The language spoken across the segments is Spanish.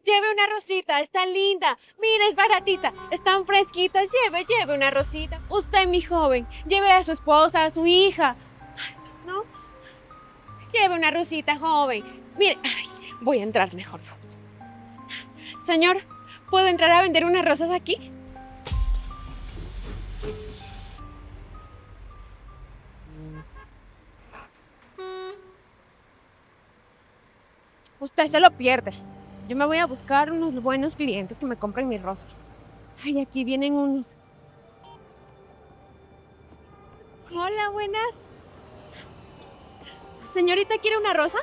Lleve una rosita, está linda. Mira, es baratita, están fresquitas. Lleve una rosita. Usted, mi joven, lleve a su esposa, a su hija. ¿No? Lleve una rosita, joven. Mire, ay, voy a entrar mejor. Señor, ¿puedo entrar a vender unas rosas aquí? Usted se lo pierde. Yo me voy a buscar unos buenos clientes que me compren mis rosas. Ay, aquí vienen unos. Hola, buenas. Señorita, ¿quiere una rosa?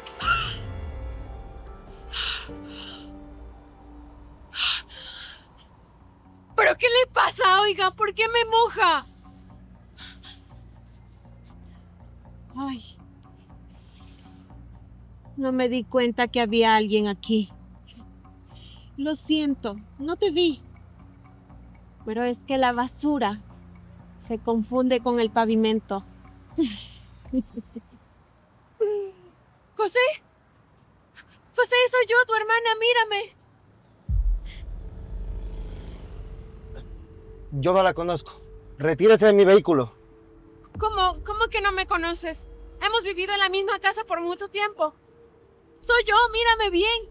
¿Pero qué le pasa, oiga? ¿Por qué me moja? Ay, no me di cuenta que había alguien aquí. Lo siento, no te vi. Pero es que la basura se confunde con el pavimento. José, José, soy yo, tu hermana, mírame. Yo no la conozco. Retírese de mi vehículo. ¿Cómo que no me conoces? Hemos vivido en la misma casa por mucho tiempo. Soy yo, mírame bien.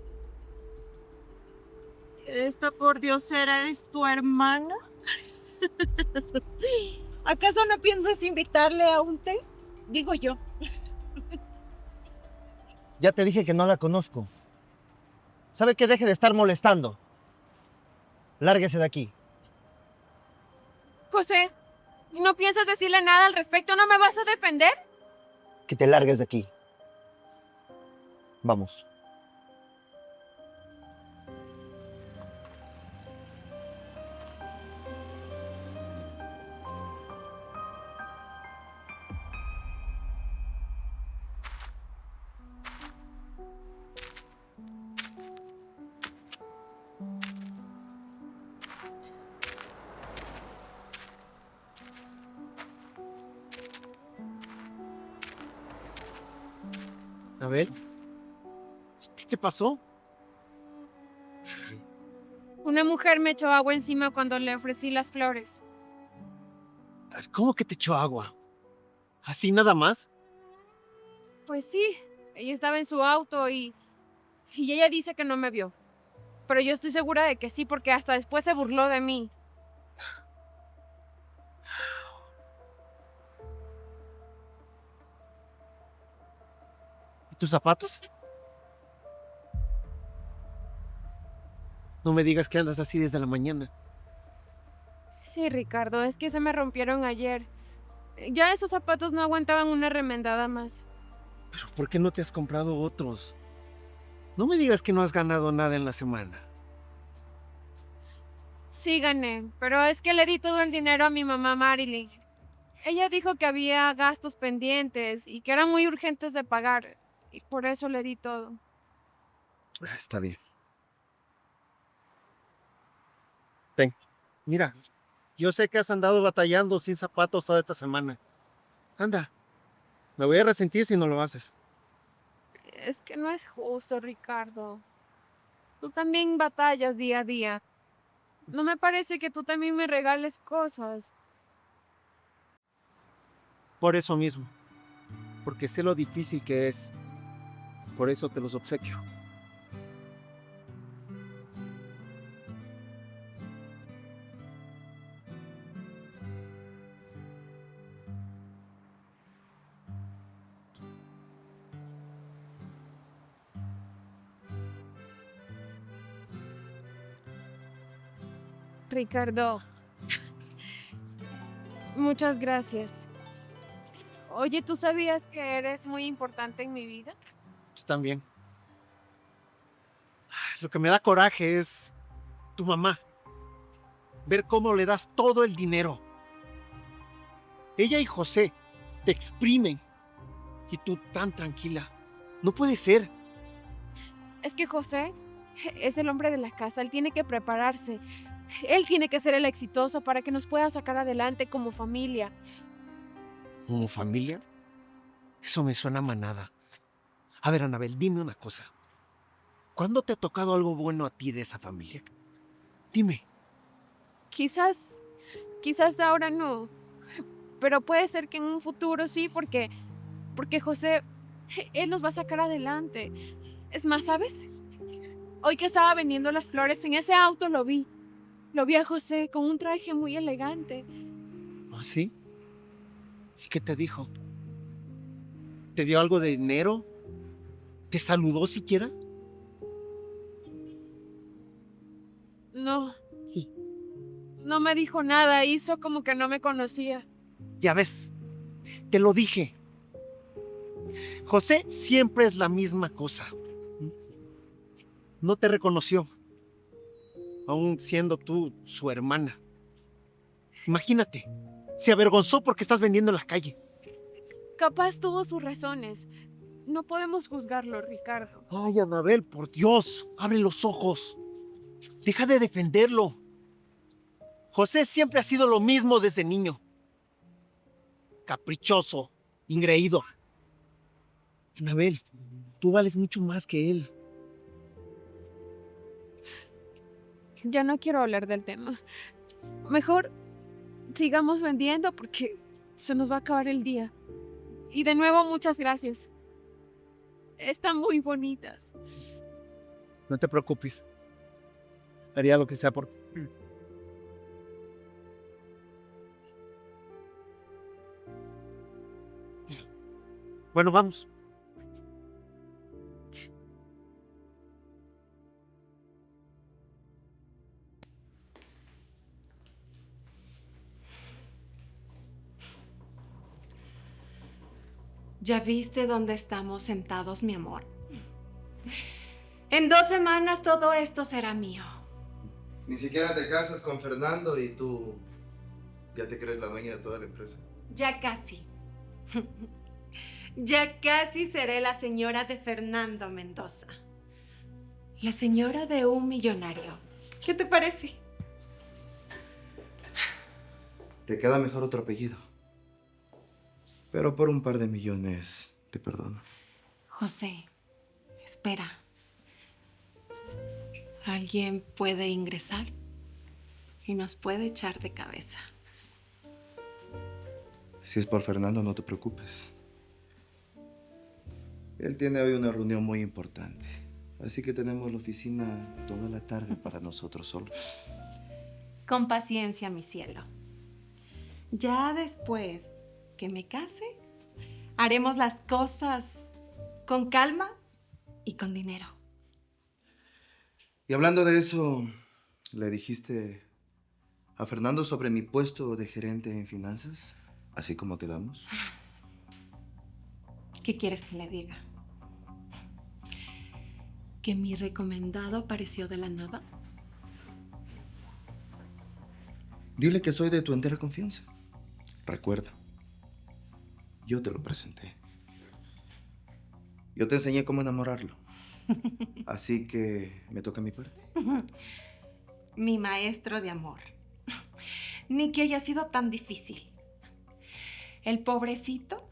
¿Esta pordiosera es tu hermana? ¿Acaso no piensas invitarle a un té? Digo yo. Ya te dije que no la conozco. ¿Sabe qué? Deje de estar molestando. Lárguese de aquí. José, ¿no piensas decirle nada al respecto? ¿No me vas a defender? Que te largues de aquí. Vamos. Abel, ¿qué te pasó? Una mujer me echó agua encima cuando le ofrecí las flores. ¿Cómo que te echó agua? ¿Así nada más? Pues sí, ella estaba en su auto y ella dice que no me vio. Pero yo estoy segura de que sí, porque hasta después se burló de mí. ¿Y tus zapatos? No me digas que andas así desde la mañana. Sí, Ricardo, es que se me rompieron ayer. Ya esos zapatos no aguantaban una remendada más. ¿Pero por qué no te has comprado otros? No me digas que no has ganado nada en la semana. Sí, gané, pero es que le di todo el dinero a mi mamá Marilyn. Ella dijo que había gastos pendientes y que eran muy urgentes de pagar, y por eso le di todo. Está bien. Ten, mira, yo sé que has andado batallando sin zapatos toda esta semana. Anda, me voy a resentir si no lo haces. Es que no es justo, Ricardo. Tú también batallas día a día. No me parece que tú también me regales cosas. Por eso mismo, porque sé lo difícil que es. Por eso te los obsequio. Ricardo, muchas gracias. Oye, ¿tú sabías que eres muy importante en mi vida? Tú también. Lo que me da coraje es tu mamá. Ver cómo le das todo el dinero. Ella y José te exprimen. Y tú tan tranquila. No puede ser. Es que José es el hombre de la casa, él tiene que prepararse. Él tiene que ser el exitoso para que nos pueda sacar adelante como familia. ¿Como familia? Eso me suena a manada. A ver, Anabel, dime una cosa. ¿Cuándo te ha tocado algo bueno a ti de esa familia? Dime. Quizás ahora no, pero puede ser que en un futuro sí, porque José, él nos va a sacar adelante. Es más, ¿sabes? Hoy que estaba vendiendo las flores en ese auto lo vi a José con un traje muy elegante. ¿Ah, sí? ¿Y qué te dijo? ¿Te dio algo de dinero? ¿Te saludó siquiera? No, no me dijo nada, hizo como que no me conocía. Ya ves, te lo dije. José siempre es la misma cosa. No te reconoció, aún siendo tú su hermana. Imagínate, se avergonzó porque estás vendiendo en la calle. Capaz tuvo sus razones. No podemos juzgarlo, Ricardo. Ay, Anabel, por Dios, abre los ojos. Deja de defenderlo. José siempre ha sido lo mismo desde niño. Caprichoso, ingreído. Anabel, tú vales mucho más que él. Ya no quiero hablar del tema. Mejor sigamos vendiendo porque se nos va a acabar el día. Y de nuevo, muchas gracias. Están muy bonitas. No te preocupes. Haría lo que sea por ti. Bueno, vamos. ¿Ya viste dónde estamos sentados, mi amor? En 2 semanas todo esto será mío. Ni siquiera te casas con Fernando y tú ya te crees la dueña de toda la empresa. Ya casi. Ya casi seré la señora de Fernando Mendoza. La señora de un millonario. ¿Qué te parece? Te queda mejor otro apellido. Pero por un par de millones te perdono. José, espera. Alguien puede ingresar y nos puede echar de cabeza. Si es por Fernando, no te preocupes. Él tiene hoy una reunión muy importante. Así que tenemos la oficina toda la tarde para nosotros solos. Con paciencia, mi cielo. Ya después que me case, haremos las cosas con calma y con dinero. Y hablando de eso, ¿le dijiste a Fernando sobre mi puesto de gerente en finanzas? Así como quedamos. ¿Qué quieres que le diga? ¿Que mi recomendado apareció de la nada? Dile que soy de tu entera confianza. Recuerda, yo te lo presenté. Yo te enseñé cómo enamorarlo. Así que me toca mi parte. Mi maestro de amor. Ni que haya sido tan difícil. El pobrecito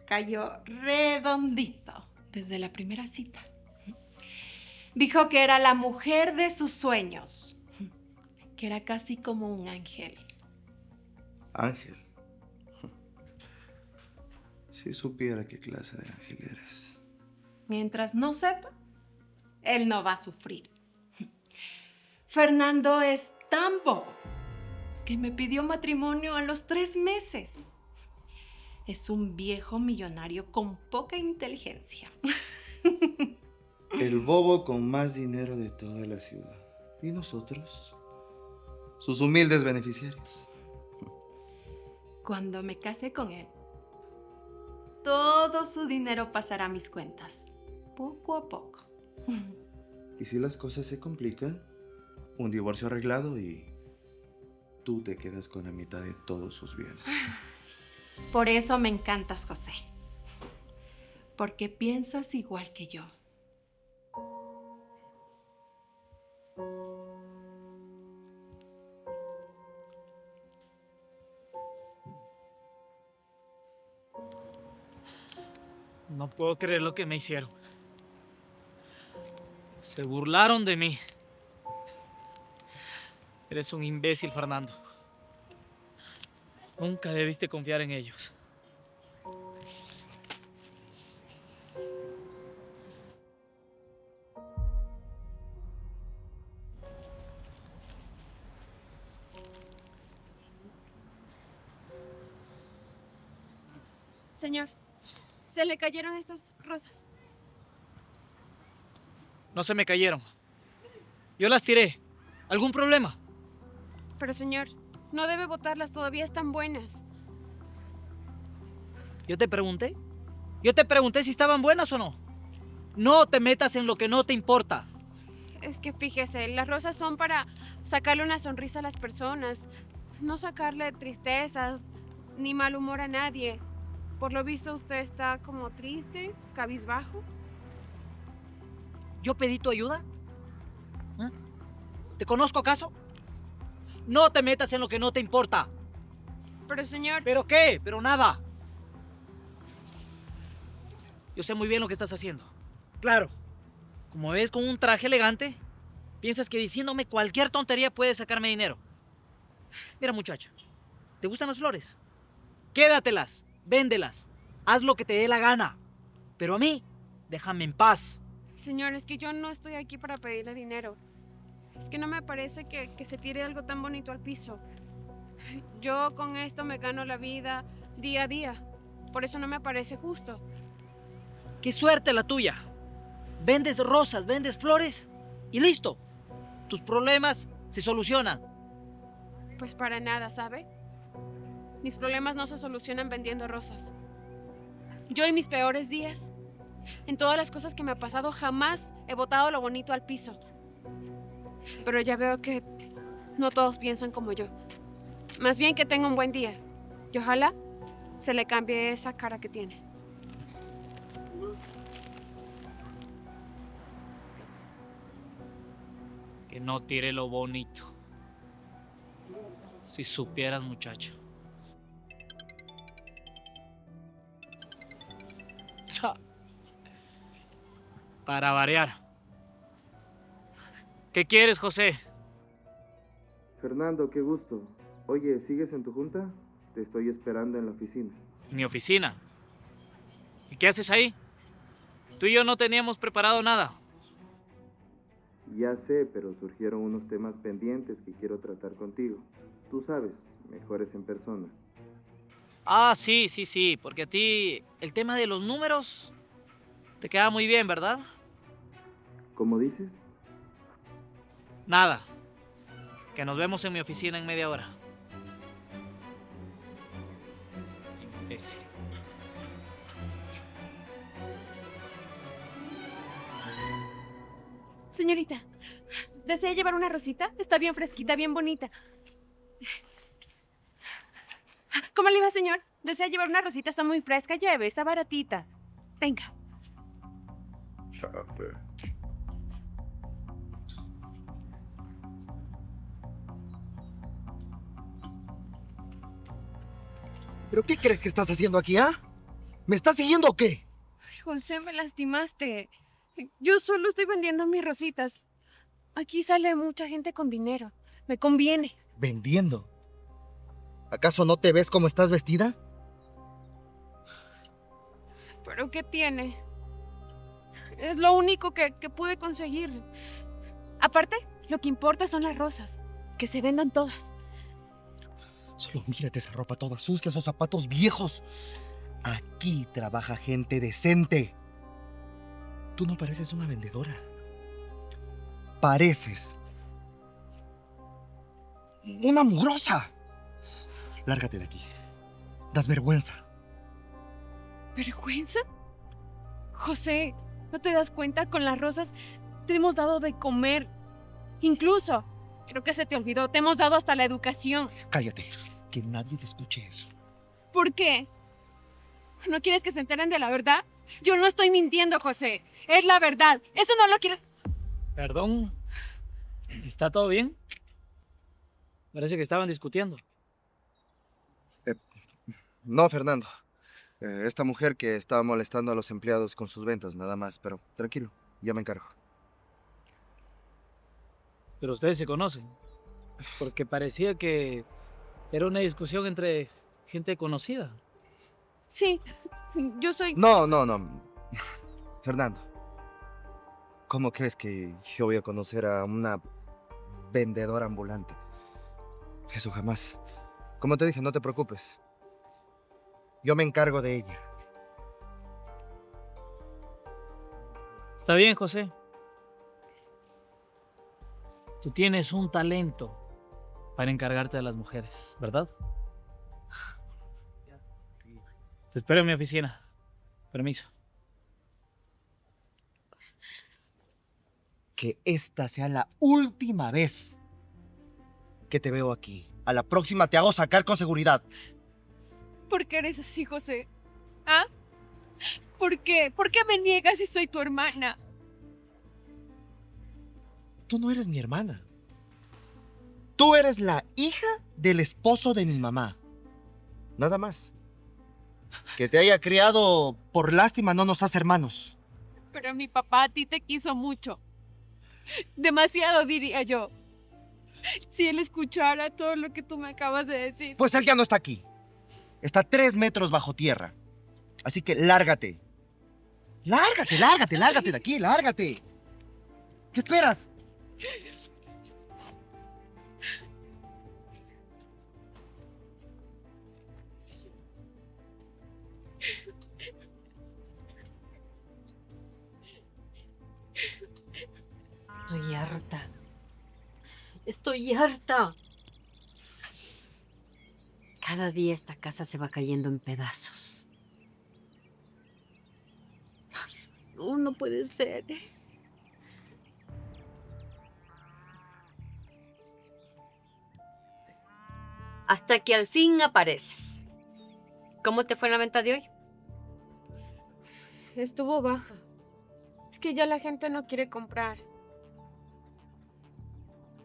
cayó redondito desde la primera cita. Dijo que era la mujer de sus sueños, que era casi como un ángel. Ángel. Si supiera qué clase de ángel eres. Mientras no sepa, él no va a sufrir. Fernando es tan bobo que me pidió matrimonio a los 3 meses. Es un viejo millonario con poca inteligencia. El bobo con más dinero de toda la ciudad. ¿Y nosotros? Sus humildes beneficiarios. Cuando me case con él, todo su dinero pasará a mis cuentas, poco a poco. Y si las cosas se complican, un divorcio arreglado y tú te quedas con la mitad de todos sus bienes. Por eso me encantas, José. Porque piensas igual que yo. No puedo creer lo que me hicieron. Se burlaron de mí. Eres un imbécil, Fernando. Nunca debiste confiar en ellos. Señor, se le cayeron estas rosas. No se me cayeron. Yo las tiré. ¿Algún problema? Pero señor, no debe botarlas, todavía están buenas. Yo te pregunté. Yo te pregunté si estaban buenas o no. No te metas en lo que no te importa. Es que fíjese, las rosas son para sacarle una sonrisa a las personas, no sacarle tristezas ni mal humor a nadie. Por lo visto usted está como triste, cabizbajo. ¿Yo pedí tu ayuda? ¿Eh? ¿Te conozco acaso? No te metas en lo que no te importa. Pero señor, ¿Pero qué? Pero nada. Yo sé muy bien lo que estás haciendo. Claro. Como ves, con un traje elegante, piensas que diciéndome cualquier tontería puedes sacarme dinero. Mira, muchacha, ¿te gustan las flores? Quédatelas, véndelas, haz lo que te dé la gana. Pero a mí, déjame en paz. señor, es que yo no estoy aquí para pedirle dinero. Es que no me parece que se tire algo tan bonito al piso. Yo con esto me gano la vida día a día. Por eso no me parece justo. ¡Qué suerte la tuya! Vendes rosas, vendes flores y listo. Tus problemas se solucionan. Pues para nada, ¿sabe? Mis problemas no se solucionan vendiendo rosas. Yo en mis peores días, en todas las cosas que me ha pasado, jamás he botado lo bonito al piso. Pero ya veo que no todos piensan como yo. Más bien que tenga un buen día. Y ojalá se le cambie esa cara que tiene. Que no tire lo bonito. Si supieras, muchacho. Cha. Para variar. ¿Qué quieres, José? Fernando, qué gusto. Oye, ¿sigues en tu junta? Te estoy esperando en la oficina. Mi oficina. ¿Y qué haces ahí? Tú y yo no teníamos preparado nada. Ya sé, pero surgieron unos temas pendientes que quiero tratar contigo. Tú sabes, mejores en persona. Ah, sí, porque a ti el tema de los números te queda muy bien, ¿verdad? ¿Cómo dices? Nada. Que nos vemos en mi oficina en media hora. Imbécil. Señorita, ¿desea llevar una rosita? Está bien fresquita, bien bonita. ¿Cómo le va, señor? ¿Desea llevar una rosita? Está muy fresca, lleve, está baratita. Venga. ¿Pero qué crees que estás haciendo aquí, ah? ¿Me estás siguiendo o qué? Ay, José, me lastimaste. Yo solo estoy vendiendo mis rositas. Aquí sale mucha gente con dinero. Me conviene. ¿Vendiendo? ¿Acaso no te ves cómo estás vestida? ¿Pero qué tiene? Es lo único que pude conseguir. Aparte, lo que importa son las rosas. Que se vendan todas. Solo mírate esa ropa toda sucia, esos zapatos viejos. Aquí trabaja gente decente. Tú no pareces una vendedora. Pareces una mugrosa. Lárgate de aquí. Das vergüenza. ¿Vergüenza? José, ¿no te das cuenta? Con las rosas te hemos dado de comer. Incluso, creo que se te olvidó, te hemos dado hasta la educación. Cállate, que nadie te escuche eso. ¿Por qué? ¿No quieres que se enteren de la verdad? Yo no estoy mintiendo, José. Es la verdad. Eso no lo quiero. Perdón. ¿Está todo bien? Parece que estaban discutiendo. No, Fernando. Esta mujer que estaba molestando a los empleados con sus ventas, nada más. Pero tranquilo, ya me encargo. Pero ustedes se conocen. Porque parecía que era una discusión entre gente conocida. Sí, yo soy... No. Fernando, ¿cómo crees que yo voy a conocer a una vendedora ambulante? Eso jamás. Como te dije, no te preocupes. Yo me encargo de ella. Está bien, José. Tú tienes un talento para encargarte de las mujeres, ¿verdad? Te espero en mi oficina. Permiso. Que esta sea la última vez que te veo aquí. A la próxima te hago sacar con seguridad. ¿Por qué eres así, José? ¿Ah? ¿Por qué? ¿Por qué me niegas si soy tu hermana? Tú no eres mi hermana. Tú eres la hija del esposo de mi mamá. Nada más. Que te haya criado por lástima no nos hace hermanos. Pero mi papá a ti te quiso mucho. Demasiado, diría yo. Si él escuchara todo lo que tú me acabas de decir. Pues él ya no está aquí. Está 3 metros bajo tierra. Así que lárgate. Lárgate de aquí, lárgate. ¿Qué esperas? Estoy harta. Estoy harta. Cada día esta casa se va cayendo en pedazos. Ay, no, no puede ser. Hasta que al fin apareces. ¿Cómo te fue en la venta de hoy? Estuvo baja. Es que ya la gente no quiere comprar.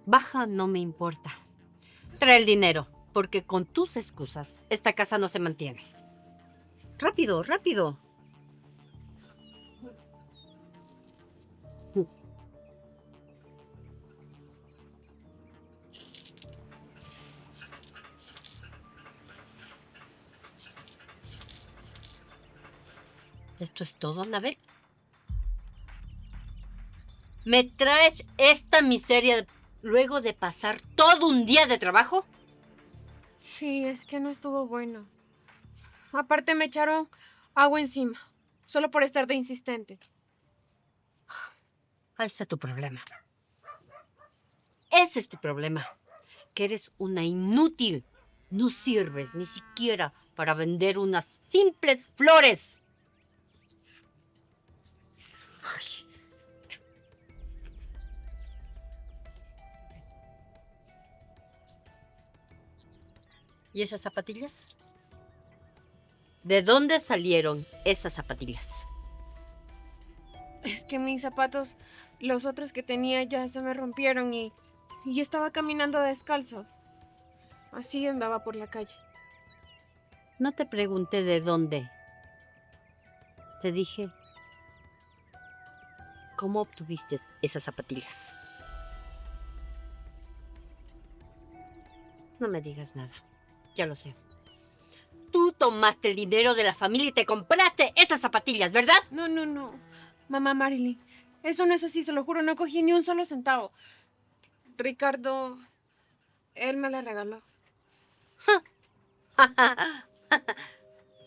Baja no me importa. Trae el dinero, porque con tus excusas esta casa no se mantiene. Rápido, rápido. ¿Esto es todo, Anabel? ¿Me traes esta miseria luego de pasar todo un día de trabajo? Sí, es que no estuvo bueno. Aparte me echaron agua encima, solo por estar de insistente. Ahí está tu problema. Ese es tu problema. Que eres una inútil. No sirves ni siquiera para vender unas simples flores. Ay. ¿Y esas zapatillas? ¿De dónde salieron esas zapatillas? Es que mis zapatos, los otros que tenía ya se me rompieron y estaba caminando descalzo. Así andaba por la calle. No te pregunté de dónde. Te dije, ¿cómo obtuviste esas zapatillas? No me digas nada. Ya lo sé. Tú tomaste el dinero de la familia y te compraste esas zapatillas, ¿verdad? No, no, no. Mamá Marilyn, eso no es así, se lo juro, no cogí ni un solo centavo. Ricardo, él me la regaló.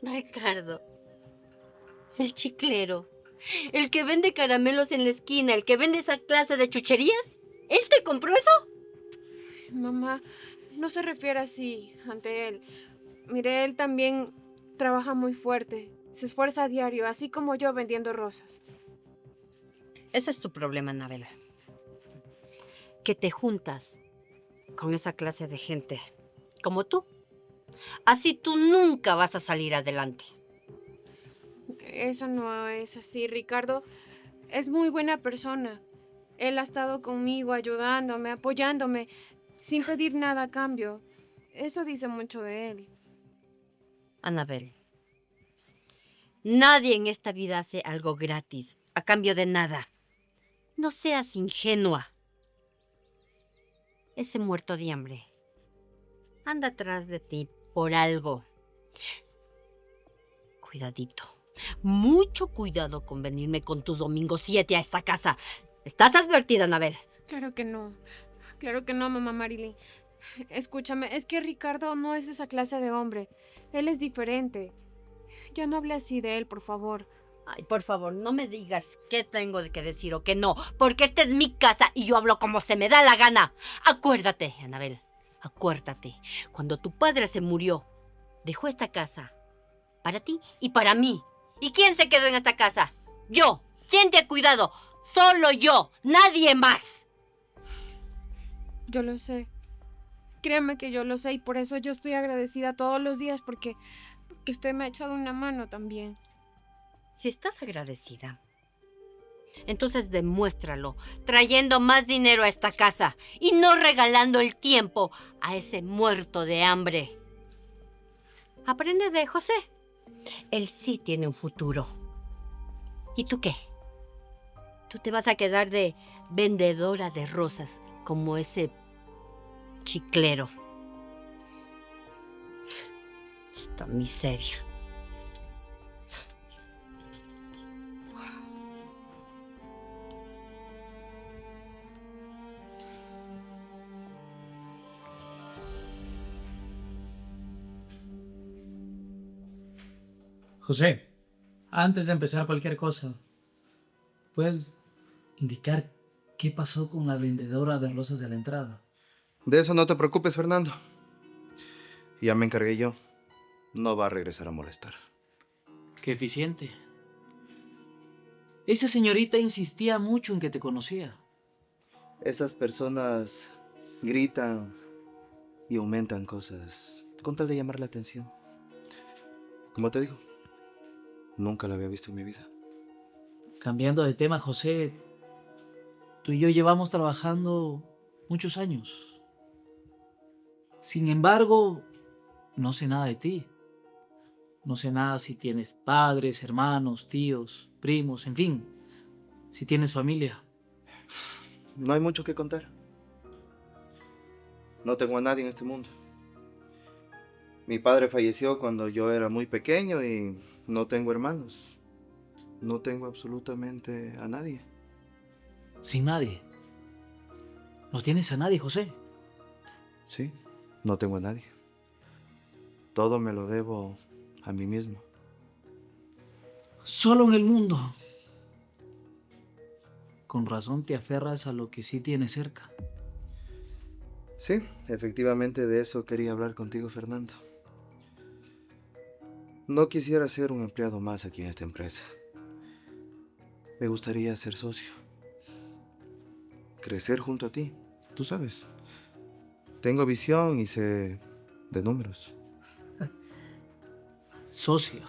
Ricardo, el chiclero, el que vende caramelos en la esquina, el que vende esa clase de chucherías, ¿él te compró eso? Mamá, no se refiere así ante él. Mire, él también trabaja muy fuerte. Se esfuerza a diario, así como yo vendiendo rosas. Ese es tu problema, Anabel. Que te juntas con esa clase de gente como tú. Así tú nunca vas a salir adelante. Eso no es así, Ricardo. Es muy buena persona. Él ha estado conmigo, ayudándome, apoyándome, sin pedir nada a cambio. Eso dice mucho de él. Anabel, nadie en esta vida hace algo gratis, a cambio de nada. No seas ingenua. ese muerto de hambre anda atrás de ti por algo. Cuidadito. Mucho cuidado con venirme con tus domingos 7 a esta casa. ¿Estás advertida, Anabel? Claro que no. Claro que no, mamá Marilyn. Escúchame, es que Ricardo no es esa clase de hombre. Él es diferente. Ya no hable así de él, por favor. Ay, por favor, no me digas qué tengo que decir o qué no, porque esta es mi casa y yo hablo como se me da la gana. Acuérdate, Anabel, acuérdate. Cuando tu padre se murió, dejó esta casa para ti y para mí. ¿Y quién se quedó en esta casa? Yo. ¿Quién te ha cuidado? Solo yo, nadie más. Yo lo sé. Créeme que yo lo sé y por eso yo estoy agradecida todos los días porque usted me ha echado una mano también. Si estás agradecida, entonces demuéstralo, trayendo más dinero a esta casa y no regalando el tiempo a ese muerto de hambre. Aprende de José. Él sí tiene un futuro. ¿Y tú qué? ¿Tú te vas a quedar de vendedora de rosas como ese chiclero? Esta miseria. José, antes de empezar cualquier cosa, ¿puedes indicar qué pasó con la vendedora de rosas de la entrada? De eso no te preocupes, Fernando. Ya me encargué yo. No va a regresar a molestar. Qué eficiente. Esa señorita insistía mucho en que te conocía. Estas personas gritan y aumentan cosas con tal de llamar la atención. Como te digo, nunca la había visto en mi vida. Cambiando de tema, José, tú y yo llevamos trabajando muchos años. Sin embargo, no sé nada de ti. No sé nada si tienes padres, hermanos, tíos, primos, en fin, si tienes familia. No hay mucho que contar. No tengo a nadie en este mundo. Mi padre falleció cuando yo era muy pequeño y no tengo hermanos. No tengo absolutamente a nadie. Sin nadie. ¿No tienes a nadie, José? Sí, no tengo a nadie. Todo me lo debo a mí mismo. Solo en el mundo. Con razón te aferras a lo que sí tienes cerca. Sí, efectivamente de eso quería hablar contigo, Fernando. No quisiera ser un empleado más aquí en esta empresa. Me gustaría ser socio. Crecer junto a ti, tú sabes. Tengo visión y sé de números. Socio.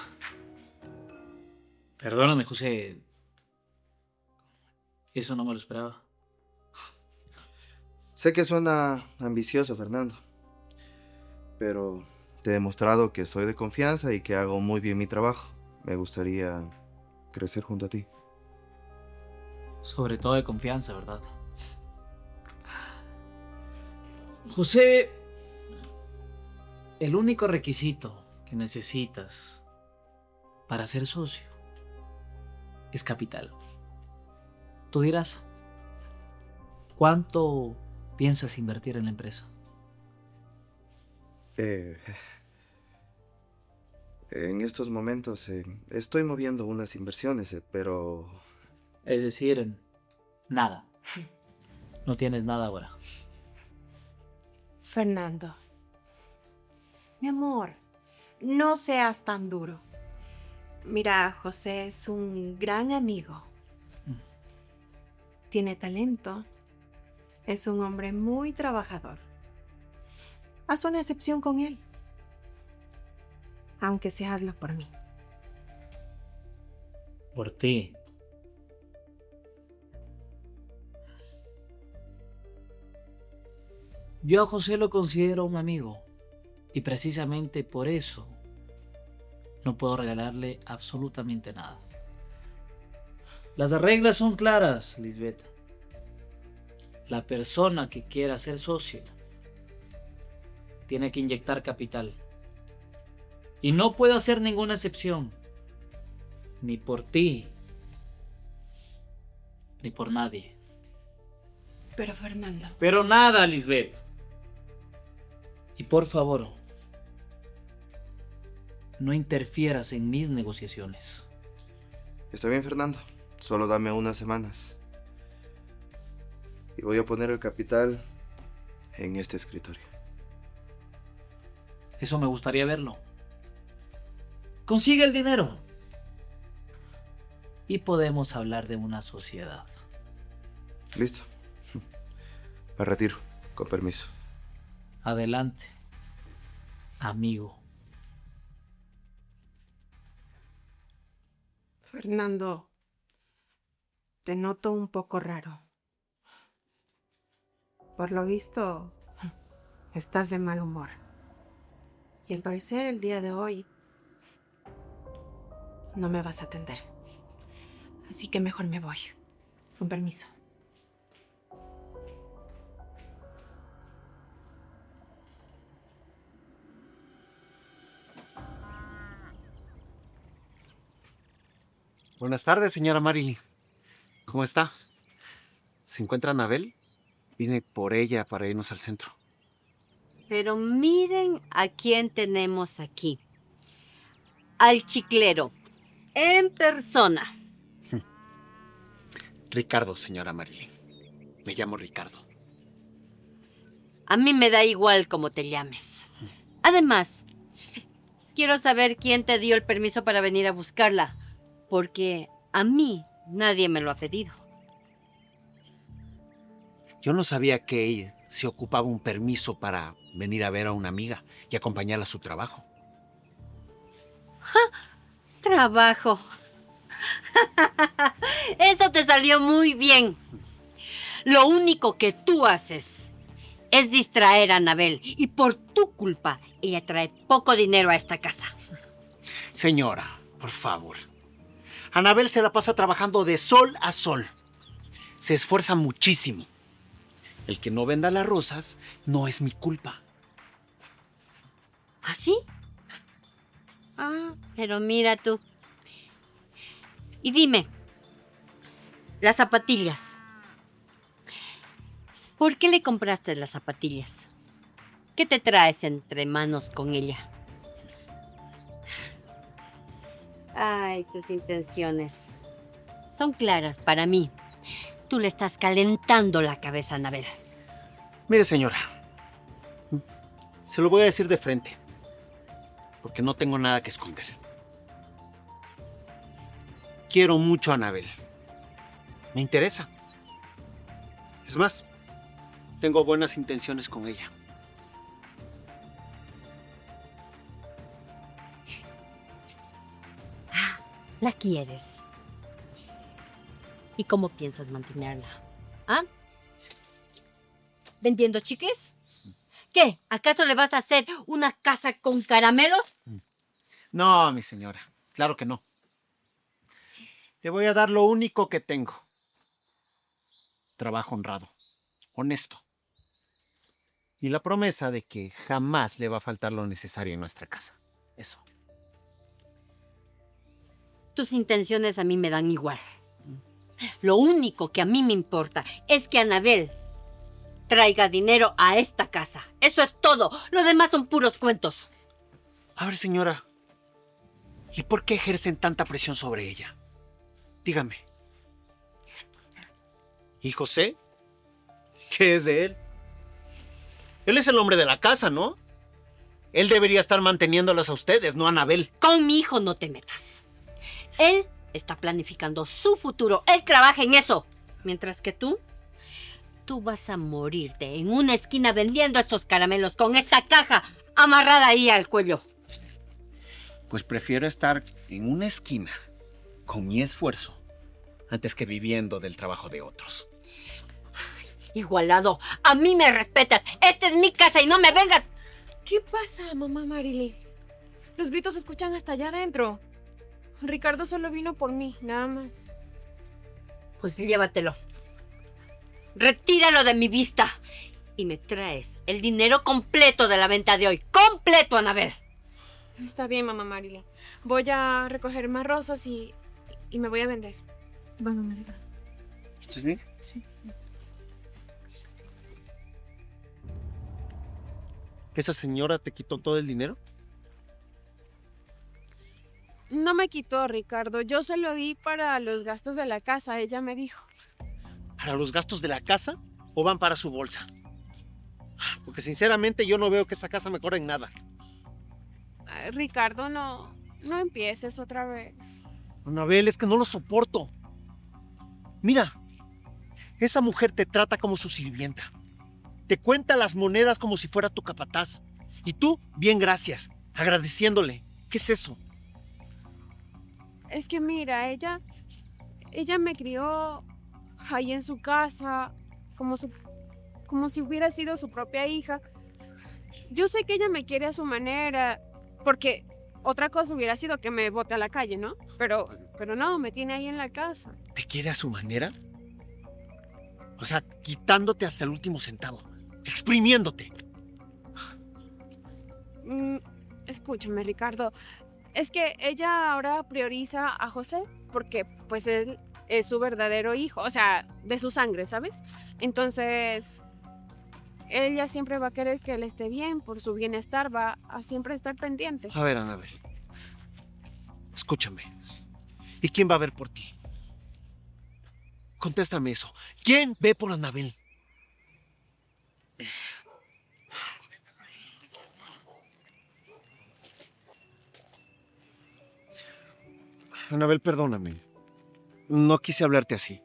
Perdóname, José. Eso no me lo esperaba. Sé que suena ambicioso, Fernando. Pero te he demostrado que soy de confianza y que hago muy bien mi trabajo. Me gustaría crecer junto a ti. Sobre todo de confianza, ¿verdad? José, el único requisito que necesitas para ser socio es capital. Tú dirás, ¿cuánto piensas invertir en la empresa? En estos momentos estoy moviendo unas inversiones, pero... Es decir, nada. No tienes nada ahora. Fernando, mi amor, no seas tan duro. Mira, José es un gran amigo. Tiene talento. Es un hombre muy trabajador. Haz una excepción con él. Aunque sea hazlo por mí. Por ti. Yo a José lo considero un amigo. Y precisamente por eso no puedo regalarle absolutamente nada. Las reglas son claras, Lisbeth. La persona que quiera ser socio tiene que inyectar capital. Y no puedo hacer ninguna excepción. Ni por ti, ni por nadie. Pero Fernando, Pero nada, Lisbeth. Y por favor, no interfieras en mis negociaciones. Está bien, Fernando. Solo dame unas semanas. Y voy a poner el capital en este escritorio. Eso me gustaría verlo. Consigue el dinero. Y podemos hablar de una sociedad. Listo. Me retiro. Con permiso. Adelante, amigo. Fernando, te noto un poco raro. Por lo visto, estás de mal humor. Y al parecer el día de hoy no me vas a atender. Así que mejor me voy. Con permiso. Buenas tardes, señora Marilyn. ¿Cómo está? ¿Se encuentra Anabel? Vine por ella para irnos al centro. Pero miren a quién tenemos aquí. Al chiclero, en persona. Ricardo, señora Marilyn. Me llamo Ricardo. A mí me da igual cómo te llames. Además, quiero saber quién te dio el permiso para venir a buscarla, porque a mí nadie me lo ha pedido. Yo no sabía que ella se ocupaba un permiso para venir a ver a una amiga y acompañarla a su trabajo. Trabajo. Eso te salió muy bien. Lo único que tú haces es distraer a Anabel y por tu culpa ella trae poco dinero a esta casa. Señora, por favor. Anabel se la pasa trabajando de sol a sol. Se esfuerza muchísimo. El que no venda las rosas no es mi culpa. ¿Así? Pero mira tú. Y dime, las zapatillas. ¿Por qué le compraste las zapatillas? ¿Qué te traes entre manos con ella? Ay, tus intenciones son claras para mí. Tú le estás calentando la cabeza a Anabel. Mire, señora, se lo voy a decir de frente, porque no tengo nada que esconder. Quiero mucho a Anabel. Me interesa. Es más, tengo buenas intenciones con ella. ¿La quieres? ¿Y cómo piensas mantenerla? ¿Ah? ¿Vendiendo chicles? ¿Qué? ¿Acaso le vas a hacer una casa con caramelos? No, mi señora, claro que no. Le voy a dar lo único que tengo. Trabajo honrado, honesto. Y la promesa de que jamás le va a faltar lo necesario en nuestra casa. Eso. Tus intenciones a mí me dan igual. Lo único que a mí me importa es que Anabel traiga dinero a esta casa. Eso es todo. Lo demás son puros cuentos. A ver, señora, ¿y por qué ejercen tanta presión sobre ella? Dígame. ¿Y José? ¿Qué es de él? Él es el hombre de la casa, ¿no? Él debería estar manteniéndolas a ustedes, no a Anabel. Con mi hijo no te metas. Él está planificando su futuro. Él trabaja en eso. Mientras que tú vas a morirte en una esquina vendiendo estos caramelos con esta caja amarrada ahí al cuello. Pues prefiero estar en una esquina con mi esfuerzo antes que viviendo del trabajo de otros. Igualado, a mí me respetas. Esta es mi casa y no me vengas. ¿Qué pasa, mamá Marilyn? Los gritos se escuchan hasta allá adentro. Ricardo solo vino por mí, nada más. Pues llévatelo. Retíralo de mi vista. Y me traes el dinero completo de la venta de hoy. ¡Completo, Anabel! Está bien, mamá Marilyn. Voy a recoger más rosas y me voy a vender. Bueno, Marilyn. ¿Estás bien? Sí. ¿Esa señora te quitó todo el dinero? No me quitó, Ricardo. Yo se lo di para los gastos de la casa, ella me dijo. ¿Para los gastos de la casa o van para su bolsa? Porque sinceramente yo no veo que esa casa mejore en nada. Ay, Ricardo, no empieces otra vez. Anabel, es que no lo soporto. Mira, esa mujer te trata como su sirvienta. Te cuenta las monedas como si fuera tu capataz. Y tú, bien gracias, agradeciéndole. ¿Qué es eso? Es que mira, ella me crió ahí en su casa, como si hubiera sido su propia hija. Yo sé que ella me quiere a su manera, porque otra cosa hubiera sido que me bote a la calle, ¿no? Pero no, me tiene ahí en la casa. ¿Te quiere a su manera? O sea, quitándote hasta el último centavo, exprimiéndote. Escúchame, Ricardo. Es que ella ahora prioriza a José porque pues él es su verdadero hijo, o sea, de su sangre, ¿sabes? Entonces, ella siempre va a querer que él esté bien, por su bienestar, va a siempre estar pendiente. A ver, Anabel, escúchame. ¿Y quién va a ver por ti? Contéstame eso. ¿Quién ve por Anabel? Anabel, perdóname. No quise hablarte así.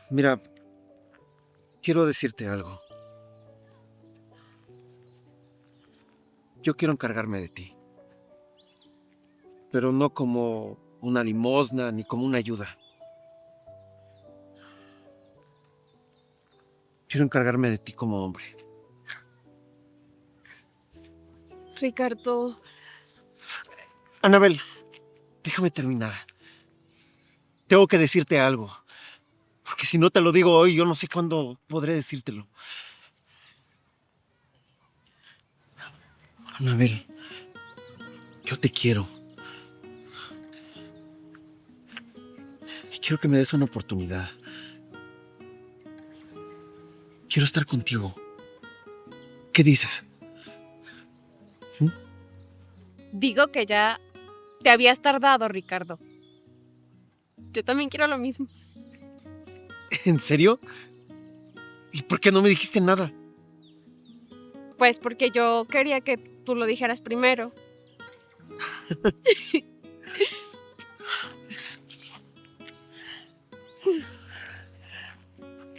Mira, quiero decirte algo. Yo quiero encargarme de ti. Pero no como una limosna ni como una ayuda. Quiero encargarme de ti como hombre. Ricardo, Anabel, déjame terminar. Tengo que decirte algo. Porque si no te lo digo hoy, yo no sé cuándo podré decírtelo. Anabel, yo te quiero. Y quiero que me des una oportunidad. Quiero estar contigo. ¿Qué dices? digo que ya te habías tardado, Ricardo. Yo también quiero lo mismo. ¿En serio? ¿Y por qué no me dijiste nada? Pues porque yo quería que tú lo dijeras primero.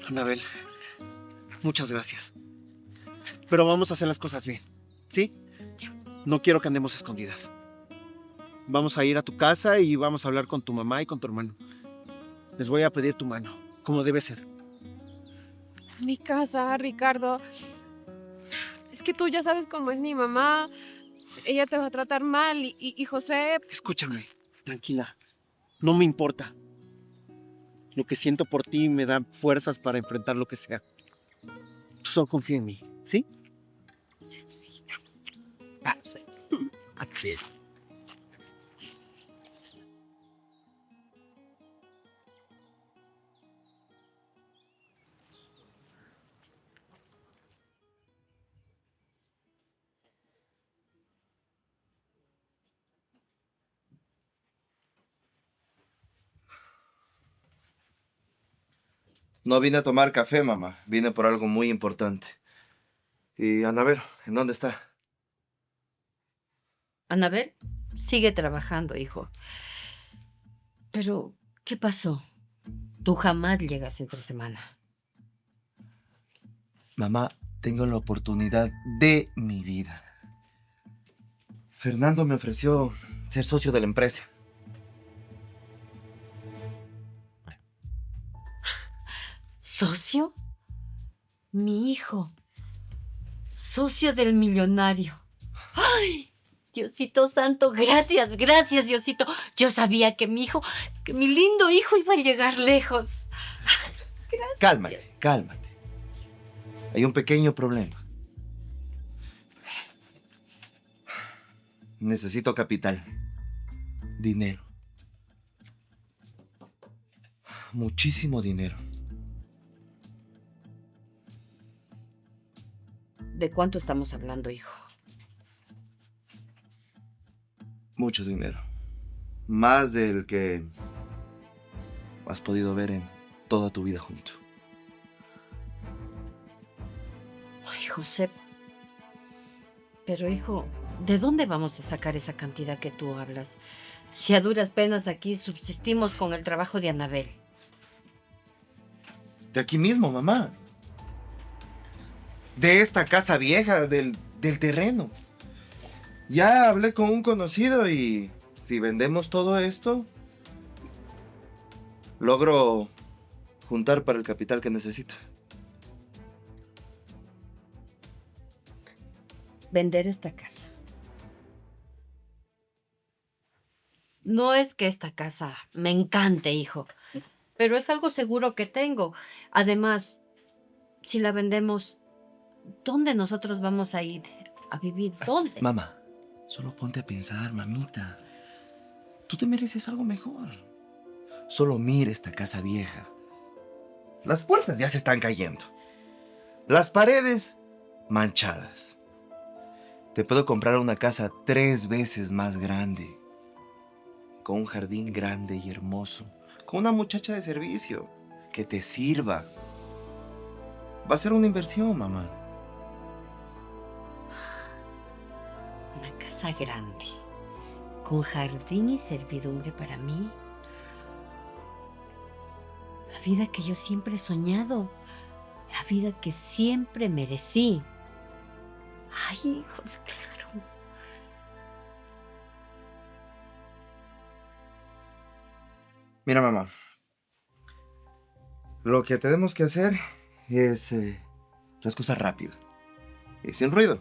Anabel, muchas gracias. Pero vamos a hacer las cosas bien, ¿sí? No quiero que andemos escondidas. Vamos a ir a tu casa y vamos a hablar con tu mamá y con tu hermano. Les voy a pedir tu mano, como debe ser. Mi casa, Ricardo. Es que tú ya sabes cómo es mi mamá. Ella te va a tratar mal y José... Escúchame, tranquila. No me importa. Lo que siento por ti me da fuerzas para enfrentar lo que sea. Tú solo confía en mí, ¿sí? Sí. No vine a tomar café, mamá. Vine por algo muy importante. Y Anabel, ¿en dónde está? Anabel, sigue trabajando, hijo. Pero, ¿qué pasó? Tú jamás llegas entre semana. Mamá, tengo la oportunidad de mi vida. Fernando me ofreció ser socio de la empresa. ¿Socio? Mi hijo. Socio del millonario. ¡Ay! Diosito santo, gracias, gracias, Diosito. Yo sabía que mi hijo, que mi lindo hijo iba a llegar lejos. Cálmate, cálmate. Hay un pequeño problema. Necesito capital. Dinero. Muchísimo dinero. ¿De cuánto estamos hablando, hijo? Mucho dinero. Más del que has podido ver en toda tu vida junto. Ay, José. Pero, hijo, ¿de dónde vamos a sacar esa cantidad que tú hablas? Si a duras penas aquí subsistimos con el trabajo de Anabel. De aquí mismo, mamá. De esta casa vieja, del terreno. Ya hablé con un conocido y si vendemos todo esto, logro juntar para el capital que necesito. Vender esta casa. No es que esta casa me encante, hijo, pero es algo seguro que tengo. Además, si la vendemos, ¿dónde nosotros vamos a ir a vivir? ¿Dónde? Mamá, solo ponte a pensar, mamita. Tú te mereces algo mejor. Solo mira esta casa vieja. Las puertas ya se están cayendo. Las paredes manchadas. Te puedo comprar una casa 3 veces más grande. Con un jardín grande y hermoso. Con una muchacha de servicio que te sirva. Va a ser una inversión, mamá. Una casa grande, con jardín y servidumbre para mí. La vida que yo siempre he soñado. La vida que siempre merecí. Ay, hijos, claro. Mira, mamá. Lo que tenemos que hacer es las cosas rápido. Y sin ruido.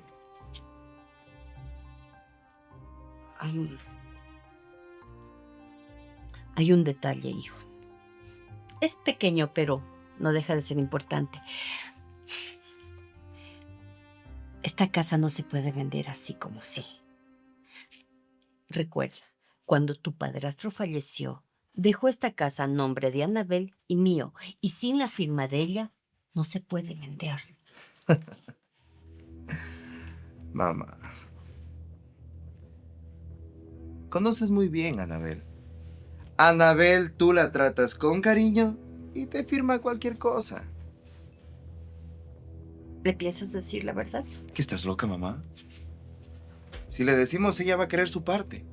Hay un detalle, hijo. Es pequeño, pero no deja de ser importante. Esta casa no se puede vender así como así. Recuerda, cuando tu padrastro falleció, dejó esta casa a nombre de Anabel y mío, y sin la firma de ella, no se puede vender. Mamá. Conoces muy bien a Anabel. Anabel, tú la tratas con cariño y te firma cualquier cosa. ¿Le piensas decir la verdad? ¿Qué estás loca, mamá? Si le decimos, ella va a querer su parte.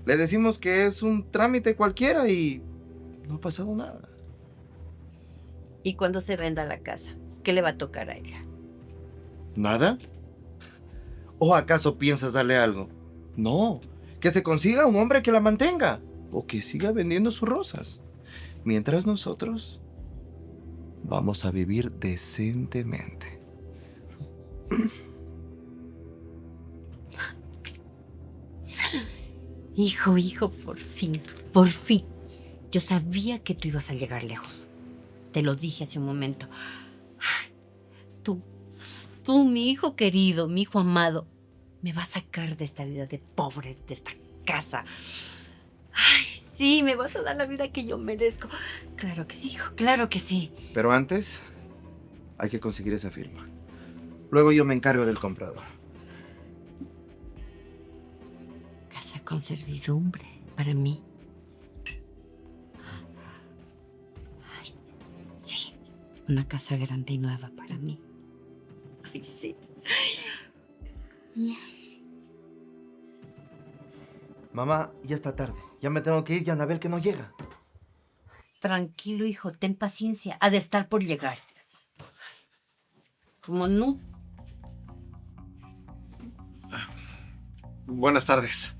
Le decimos que es un trámite cualquiera y no ha pasado nada. Y cuando se venda la casa, ¿qué le va a tocar a ella? ¿Nada? ¿O acaso piensas darle algo? No, que se consiga un hombre que la mantenga o que siga vendiendo sus rosas. Mientras nosotros vamos a vivir decentemente. Hijo, por fin, por fin. Yo sabía que tú ibas a llegar lejos. Te lo dije hace un momento. Ay, tú, mi hijo querido, mi hijo amado, me vas a sacar de esta vida de pobres, de esta casa. Ay, sí, me vas a dar la vida que yo merezco. Claro que sí, hijo, claro que sí. Pero antes hay que conseguir esa firma. Luego yo me encargo del comprador. Casa con servidumbre para mí. Ay, sí, una casa grande y nueva para mí. Ay, sí. Mamá, ya está tarde. Ya me tengo que ir y Anabel que no llega. Tranquilo, hijo, ten paciencia. Ha de estar por llegar. Como no. Buenas tardes.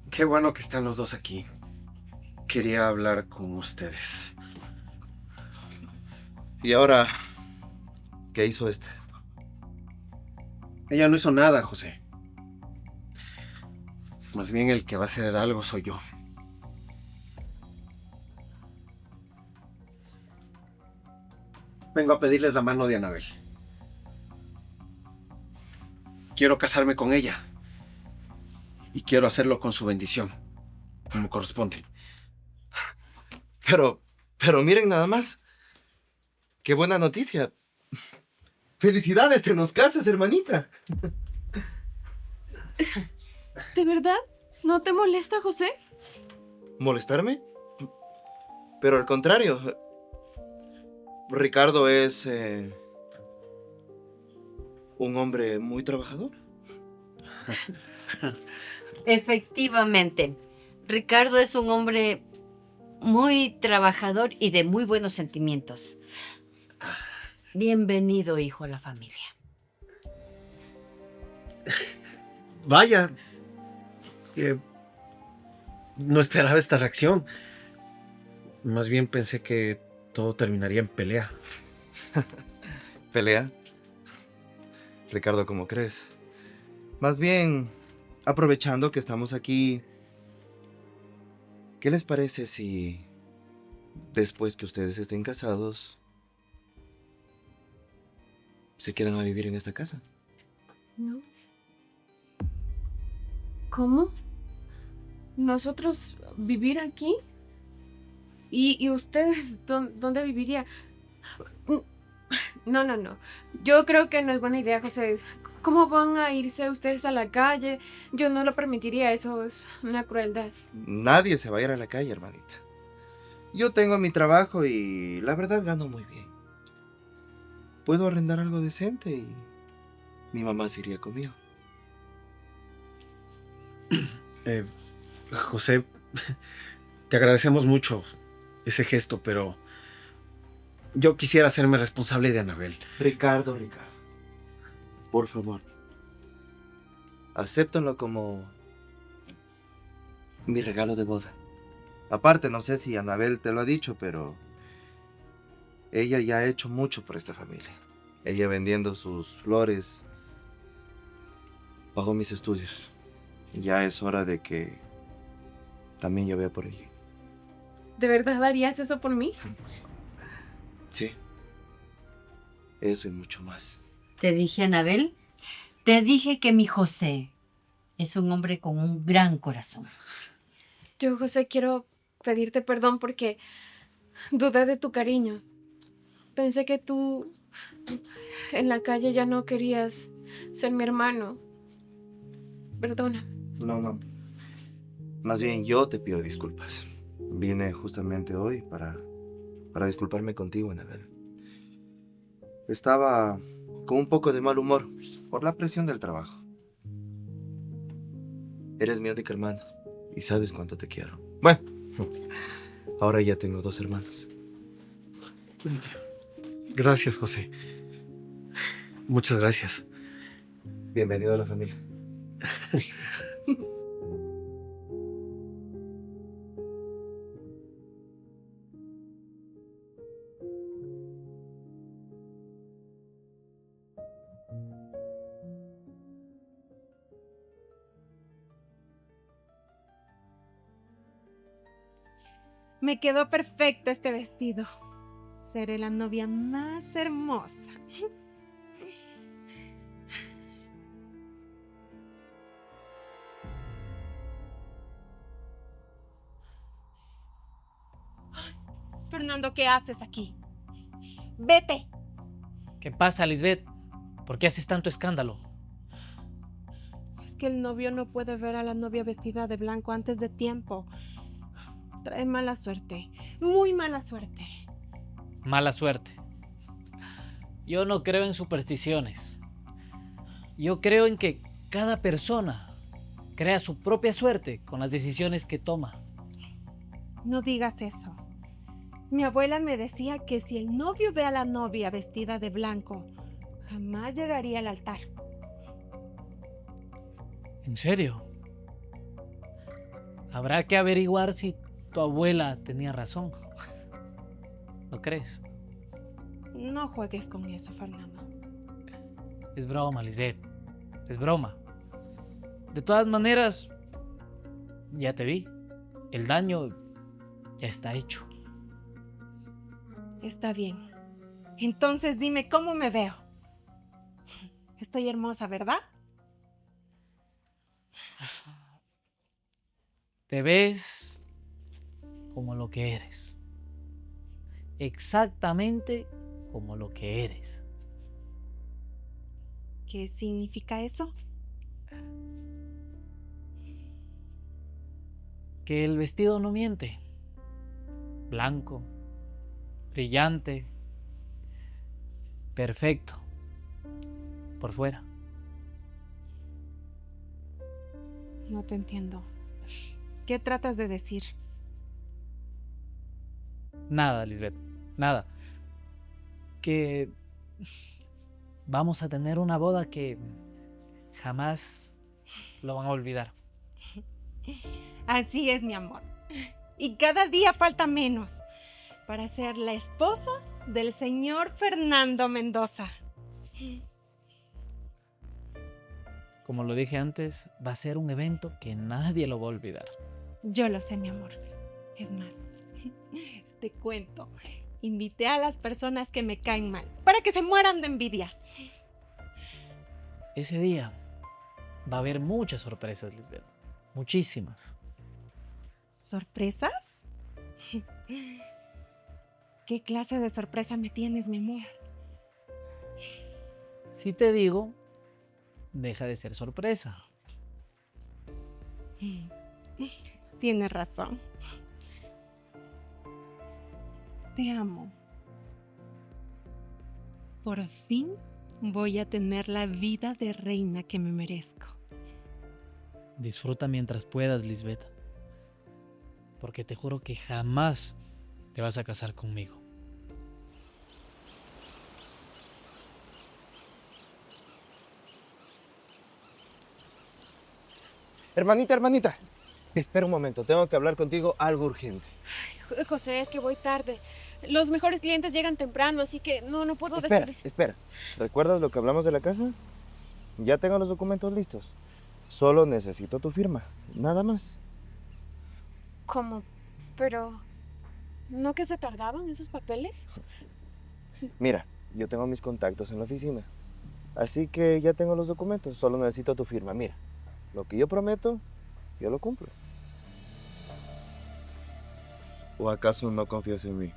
Qué bueno que están los dos aquí. Quería hablar con ustedes. Y ahora, ¿qué hizo esta? Ella no hizo nada, José. Más bien el que va a hacer algo soy yo. vengo a pedirles la mano de Anabel. Quiero casarme con ella. Y quiero hacerlo con su bendición, como corresponde. Pero miren nada más. Qué buena noticia. ¡Felicidades! ¡Te nos casas, hermanita! ¿De verdad? ¿No te molesta, José? ¿Molestarme? Pero al contrario. Ricardo es un hombre muy trabajador. Efectivamente, Ricardo es un hombre muy trabajador y de muy buenos sentimientos. Bienvenido, hijo, a la familia. Vaya. No esperaba esta reacción. Más bien pensé que todo terminaría en pelea. ¿Pelea? Ricardo, ¿cómo crees? Más bien, aprovechando que estamos aquí, ¿qué les parece si después que ustedes estén casados se quedan a vivir en esta casa? No. ¿Cómo? ¿Nosotros vivir aquí? ¿Y ustedes dónde vivirían? No, no, no. Yo creo que no es buena idea, José. ¿Cómo van a irse ustedes a la calle? Yo no lo permitiría, eso es una crueldad. Nadie se va a ir a la calle, hermanita. Yo tengo mi trabajo y la verdad gano muy bien. Puedo arrendar algo decente y mi mamá se iría conmigo. José, te agradecemos mucho ese gesto, pero yo quisiera hacerme responsable de Anabel. Ricardo, por favor, acéptenlo como mi regalo de boda. Aparte, no sé si Anabel te lo ha dicho, pero ella ya ha hecho mucho por esta familia. Ella vendiendo sus flores pagó mis estudios. Ya es hora de que también yo vea por ella. ¿De verdad harías eso por mí? Sí. Eso y mucho más. Te dije, Anabel, te dije que mi José es un hombre con un gran corazón. Yo, José, quiero pedirte perdón porque dudé de tu cariño. Pensé que tú en la calle ya no querías ser mi hermano. Perdona. No. Más bien yo te pido disculpas. Vine justamente hoy para disculparme contigo, Anabel. Estaba con un poco de mal humor por la presión del trabajo. Eres mi única hermana y sabes cuánto te quiero. Bueno, ahora ya tengo 2 hermanos. Gracias, José. Muchas gracias. Bienvenido a la familia. Me quedó perfecto este vestido. Seré la novia más hermosa. Fernando, ¿qué haces aquí? Vete. ¿Qué pasa, Lisbeth? ¿Por qué haces tanto escándalo? Es que el novio no puede ver a la novia vestida de blanco antes de tiempo. Trae mala suerte, muy mala suerte. Mala suerte. Yo no creo en supersticiones. Yo creo en que cada persona crea su propia suerte con las decisiones que toma. No digas eso. Mi abuela me decía que si el novio ve a la novia vestida de blanco, jamás llegaría al altar. ¿En serio? Habrá que averiguar si tu abuela tenía razón. ¿No crees? No juegues con eso, Fernando. Es broma, Lisbeth. Es broma. De todas maneras, ya te vi. El daño ya está hecho. Está bien. Entonces dime cómo me veo. Estoy hermosa, ¿verdad? Te ves como lo que eres. Exactamente como lo que eres. ¿Qué significa eso? Que el vestido no miente. Blanco, brillante, perfecto. Por fuera. No te entiendo. ¿Qué tratas de decir? Nada, Lisbeth, nada. Que vamos a tener una boda que jamás lo van a olvidar. Así es, mi amor. Y cada día falta menos para ser la esposa del señor Fernando Mendoza. Como lo dije antes, va a ser un evento que nadie lo va a olvidar. Yo lo sé, mi amor. Es más, te cuento. Invité a las personas que me caen mal para que se mueran de envidia. Ese día va a haber muchas sorpresas, Lisbeth. Muchísimas. ¿Sorpresas? ¿Qué clase de sorpresa me tienes, mi amor? Si te digo, deja de ser sorpresa. Tienes razón. Te amo. Por fin voy a tener la vida de reina que me merezco. Disfruta mientras puedas, Lisbeth. Porque te juro que jamás te vas a casar conmigo. Hermanita. Espera un momento, tengo que hablar contigo algo urgente. José, es que voy tarde. Los mejores clientes llegan temprano, así que no puedo desperdiciar. Espera. ¿Recuerdas lo que hablamos de la casa? Ya tengo los documentos listos. Solo necesito tu firma, nada más. ¿Cómo? Pero... ¿no que se tardaban esos papeles? Mira, yo tengo mis contactos en la oficina. Así que ya tengo los documentos, solo necesito tu firma. Mira, lo que yo prometo, yo lo cumplo. ¿O acaso no confías en mí?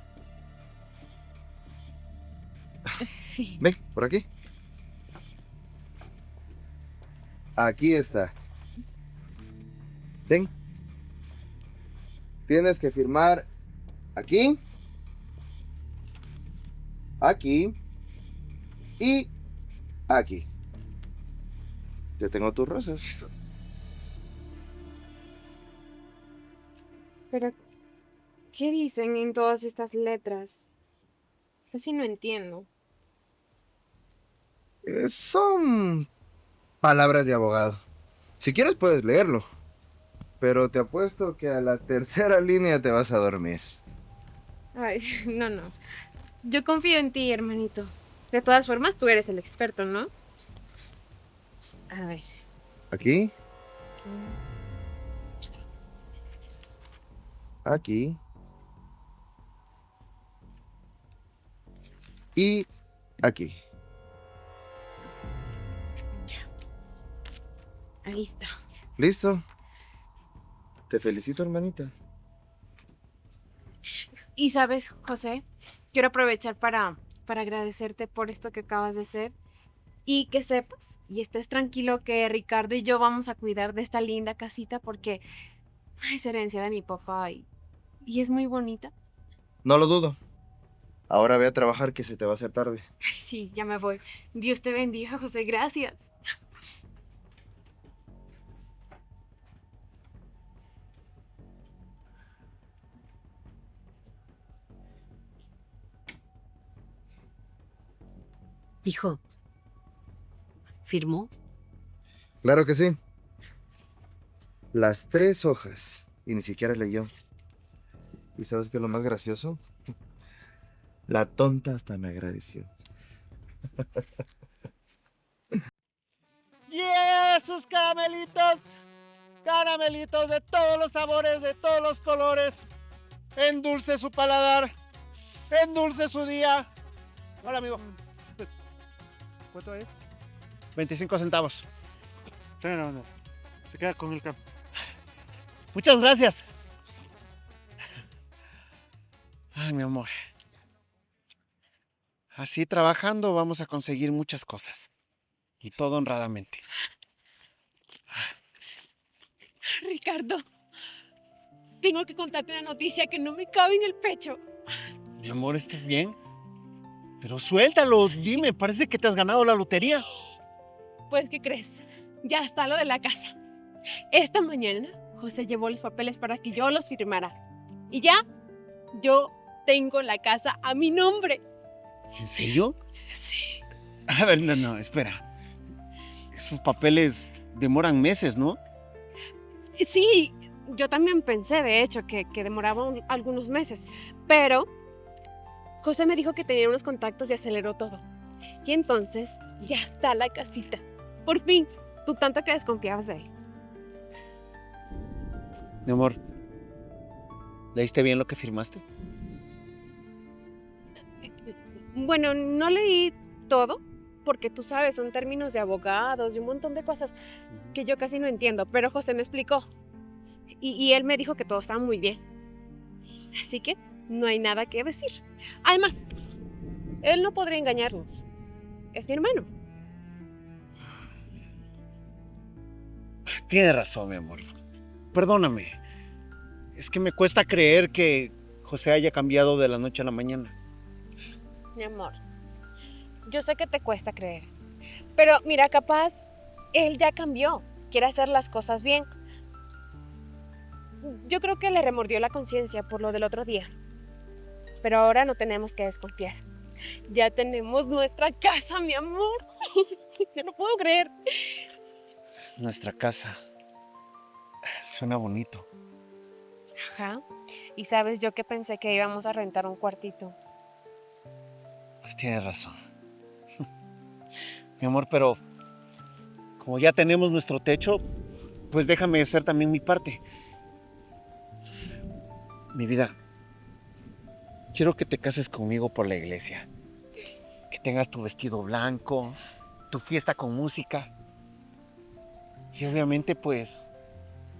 Sí. Ven, por aquí. Aquí está. Ten. Tienes que firmar aquí, aquí y aquí. Ya tengo tus rosas. Pero, ¿qué dicen en todas estas letras? Casi no entiendo. Son palabras de abogado. Si quieres puedes leerlo. Pero te apuesto que a la tercera línea te vas a dormir. Ay, no. Yo confío en ti, hermanito. De todas formas, tú eres el experto, ¿no? A ver. Aquí. Aquí. Y aquí. Ahí está. ¿Listo? Te felicito, hermanita. Y sabes, José, quiero aprovechar para agradecerte por esto que acabas de hacer y que sepas y estés tranquilo que Ricardo y yo vamos a cuidar de esta linda casita porque es herencia de mi papá y es muy bonita. No lo dudo. Ahora ve a trabajar que se te va a hacer tarde. Ay, sí, ya me voy. Dios te bendiga, José, gracias. Hijo, ¿firmó? Claro que sí. Las 3 hojas. Y ni siquiera leyó. ¿Y sabes qué es lo más gracioso? La tonta hasta me agradeció. ¡Yeah! ¡Sus caramelitos! Caramelitos de todos los sabores, de todos los colores. Endulce su paladar. Endulce su día. Hola, amigo. ¿Cuánto es? 25 centavos. No. Se queda con el cambio. Muchas gracias. Ay, mi amor. Así trabajando vamos a conseguir muchas cosas. Y todo honradamente. Ricardo, tengo que contarte una noticia que no me cabe en el pecho. Mi amor, ¿estás bien? Pero suéltalo, dime, parece que te has ganado la lotería. Pues, ¿qué crees? Ya está lo de la casa. Esta mañana, José llevó los papeles para que yo los firmara. Y ya, yo tengo la casa a mi nombre. ¿En serio? Sí. A ver, no, espera. Esos papeles demoran meses, ¿no? Sí, yo también pensé, de hecho, que demoraban algunos meses. Pero José me dijo que tenía unos contactos y aceleró todo. Y entonces, ya está la casita. Por fin, tú tanto que desconfiabas de él. Mi amor, ¿leíste bien lo que firmaste? Bueno, no leí todo, porque tú sabes, son términos de abogados y un montón de cosas que yo casi no entiendo, pero José me explicó. Y él me dijo que todo estaba muy bien. Así que no hay nada que decir. Además, él no podría engañarnos. Es mi hermano. Tienes razón, mi amor. Perdóname. Es que me cuesta creer que José haya cambiado de la noche a la mañana. Mi amor, yo sé que te cuesta creer, pero mira, capaz, él ya cambió, quiere hacer las cosas bien. Yo creo que le remordió la conciencia por lo del otro día, pero ahora no tenemos que desconfiar. Ya tenemos nuestra casa, mi amor. Yo no puedo creer. Nuestra casa. Suena bonito. Ajá, y sabes, yo que pensé que íbamos a rentar un cuartito. Pues tienes razón. Mi amor, pero como ya tenemos nuestro techo, pues déjame hacer también mi parte. Mi vida, quiero que te cases conmigo por la iglesia. Que tengas tu vestido blanco, tu fiesta con música. Y obviamente, pues,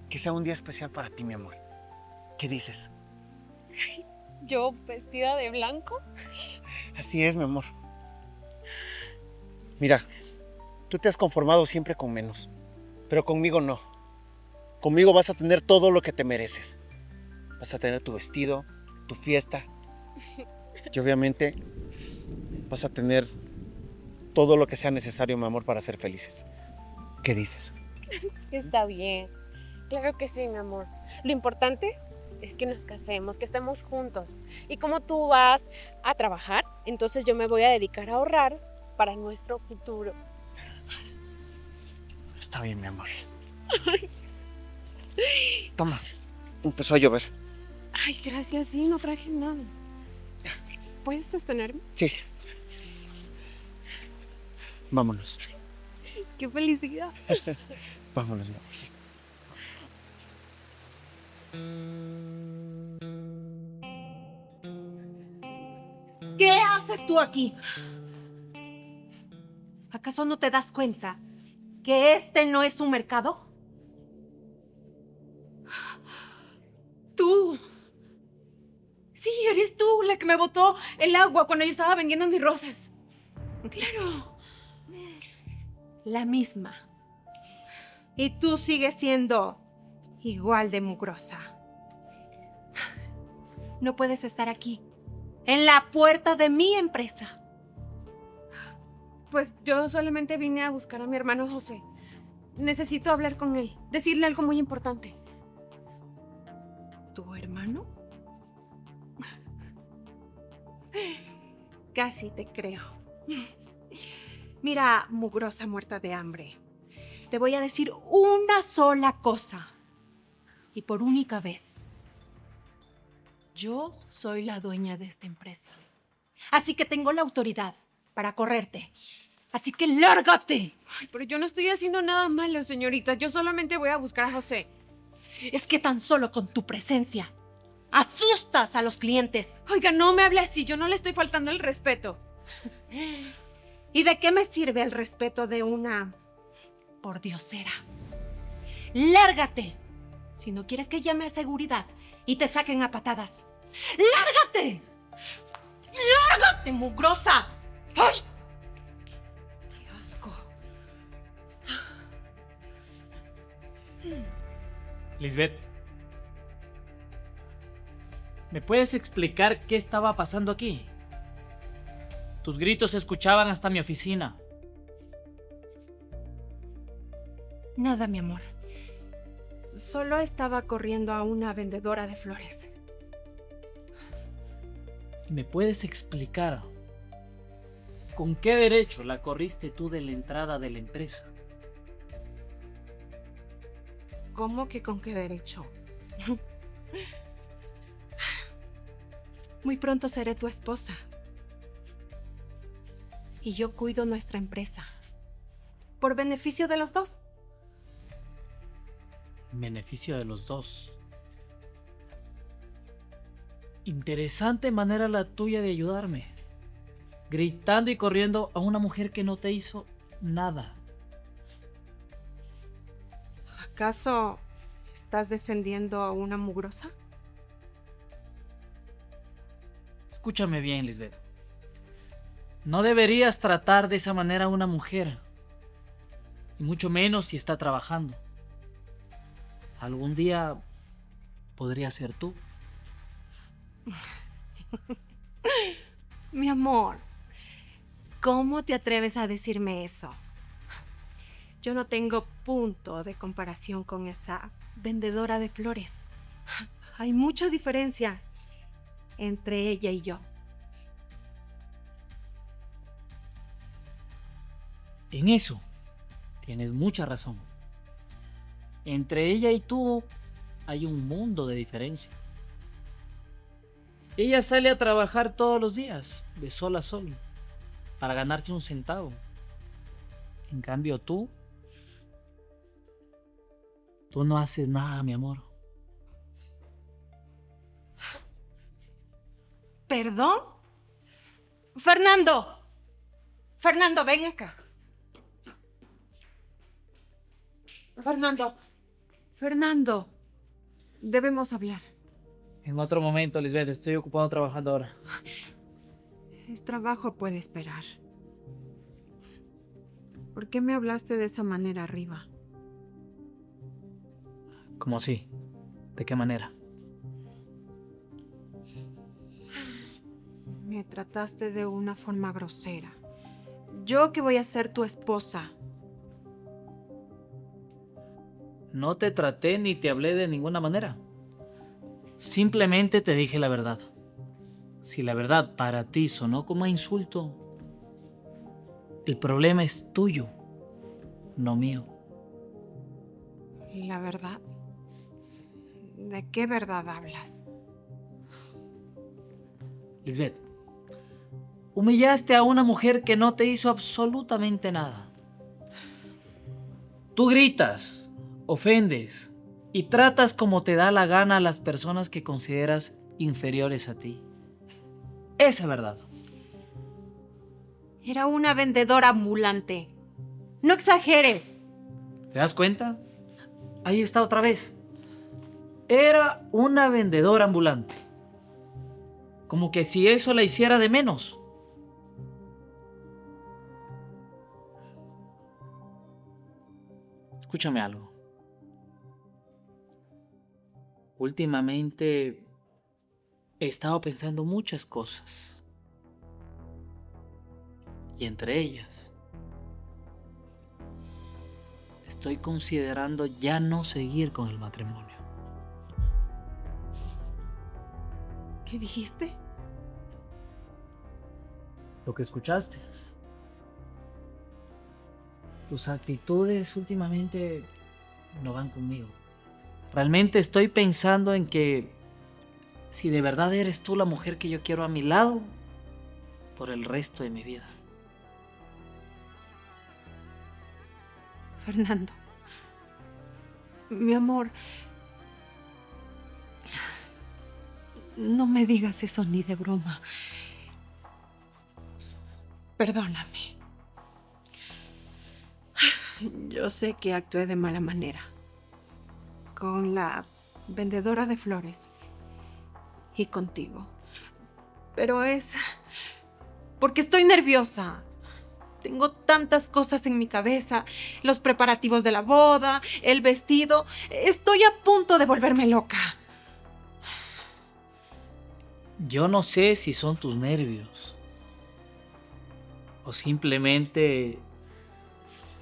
que sea un día especial para ti, mi amor. ¿Qué dices? ¿Yo vestida de blanco? Así es, mi amor. Mira, tú te has conformado siempre con menos, pero conmigo no. Conmigo vas a tener todo lo que te mereces. Vas a tener tu vestido, tu fiesta, y obviamente vas a tener todo lo que sea necesario, mi amor, para ser felices. ¿Qué dices? Está bien. Claro que sí, mi amor. Lo importante es que nos casemos, que estemos juntos. Y como tú vas a trabajar, entonces yo me voy a dedicar a ahorrar para nuestro futuro. Está bien, mi amor. Toma, empezó a llover. Ay, gracias, sí, no traje nada. ¿Puedes sostenerme? Sí. Vámonos. ¡Qué felicidad! Vámonos, mi amor. ¿Qué haces tú aquí? ¿Acaso no te das cuenta que este no es un mercado? ¡Tú! Sí, eres tú la que me botó el agua cuando yo estaba vendiendo mis rosas. ¡Claro! La misma. Y tú sigues siendo igual de mugrosa. No puedes estar aquí, en la puerta de mi empresa. Pues yo solamente vine a buscar a mi hermano José. Necesito hablar con él, decirle algo muy importante. ¿Tu hermano? Casi te creo. Mira, mugrosa muerta de hambre. Te voy a decir una sola cosa. Y por única vez. Yo soy la dueña de esta empresa. Así que tengo la autoridad para correrte. Así que lárgate. Ay, pero yo no estoy haciendo nada malo, señorita. Yo solamente voy a buscar a José. Es que tan solo con tu presencia asustas a los clientes. Oiga, no me hable así. Yo no le estoy faltando el respeto. ¿Y de qué me sirve el respeto de una pordiosera? ¡Lárgate! Si no quieres que llame a seguridad y te saquen a patadas. ¡Lárgate! ¡Lárgate, mugrosa! ¡Ay! ¡Qué asco! Lisbeth, ¿me puedes explicar qué estaba pasando aquí? Tus gritos se escuchaban hasta mi oficina. Nada, mi amor. Solo estaba corriendo a una vendedora de flores. ¿Me puedes explicar con qué derecho la corriste tú de la entrada de la empresa? ¿Cómo que con qué derecho? Muy pronto seré tu esposa. Y yo cuido nuestra empresa. Por beneficio de los dos. Beneficio de los dos. Interesante manera la tuya de ayudarme. Gritando y corriendo a una mujer que no te hizo nada. ¿Acaso estás defendiendo a una mugrosa? Escúchame bien, Lisbeth. No deberías tratar de esa manera a una mujer. Y mucho menos si está trabajando. Algún día podría ser tú. Mi amor, ¿cómo te atreves a decirme eso? Yo no tengo punto de comparación con esa vendedora de flores. Hay mucha diferencia entre ella y yo. En eso tienes mucha razón. Entre ella y tú hay un mundo de diferencia. Ella sale a trabajar todos los días, de sol a sol, para ganarse un centavo. En cambio tú no haces nada, mi amor. ¿Perdón? Fernando. Fernando, ven acá. Fernando, debemos hablar. En otro momento, Lisbeth, estoy ocupado trabajando ahora. El trabajo puede esperar. ¿Por qué me hablaste de esa manera arriba? ¿Cómo así? ¿De qué manera? Me trataste de una forma grosera. Yo que voy a ser tu esposa. No te traté ni te hablé de ninguna manera. Simplemente te dije la verdad. Si la verdad para ti sonó como insulto, el problema es tuyo, no mío. ¿La verdad? ¿De qué verdad hablas? Lisbeth, humillaste a una mujer que no te hizo absolutamente nada. Tú gritas, ofendes y tratas como te da la gana a las personas que consideras inferiores a ti. Esa es verdad. Era una vendedora ambulante. No exageres. ¿Te das cuenta? Ahí está otra vez. Era una vendedora ambulante. Como que si eso la hiciera de menos. Escúchame algo. Últimamente he estado pensando muchas cosas. Y entre ellas, estoy considerando ya no seguir con el matrimonio. ¿Qué dijiste? Lo que escuchaste. Tus actitudes últimamente no van conmigo. Realmente estoy pensando en que si de verdad eres tú la mujer que yo quiero a mi lado por el resto de mi vida. Fernando. Mi amor. No me digas eso ni de broma. Perdóname. Yo sé que actué de mala manera con la vendedora de flores y contigo. Pero es porque estoy nerviosa. Tengo tantas cosas en mi cabeza, los preparativos de la boda, el vestido. Estoy a punto de volverme loca. Yo no sé si son tus nervios o simplemente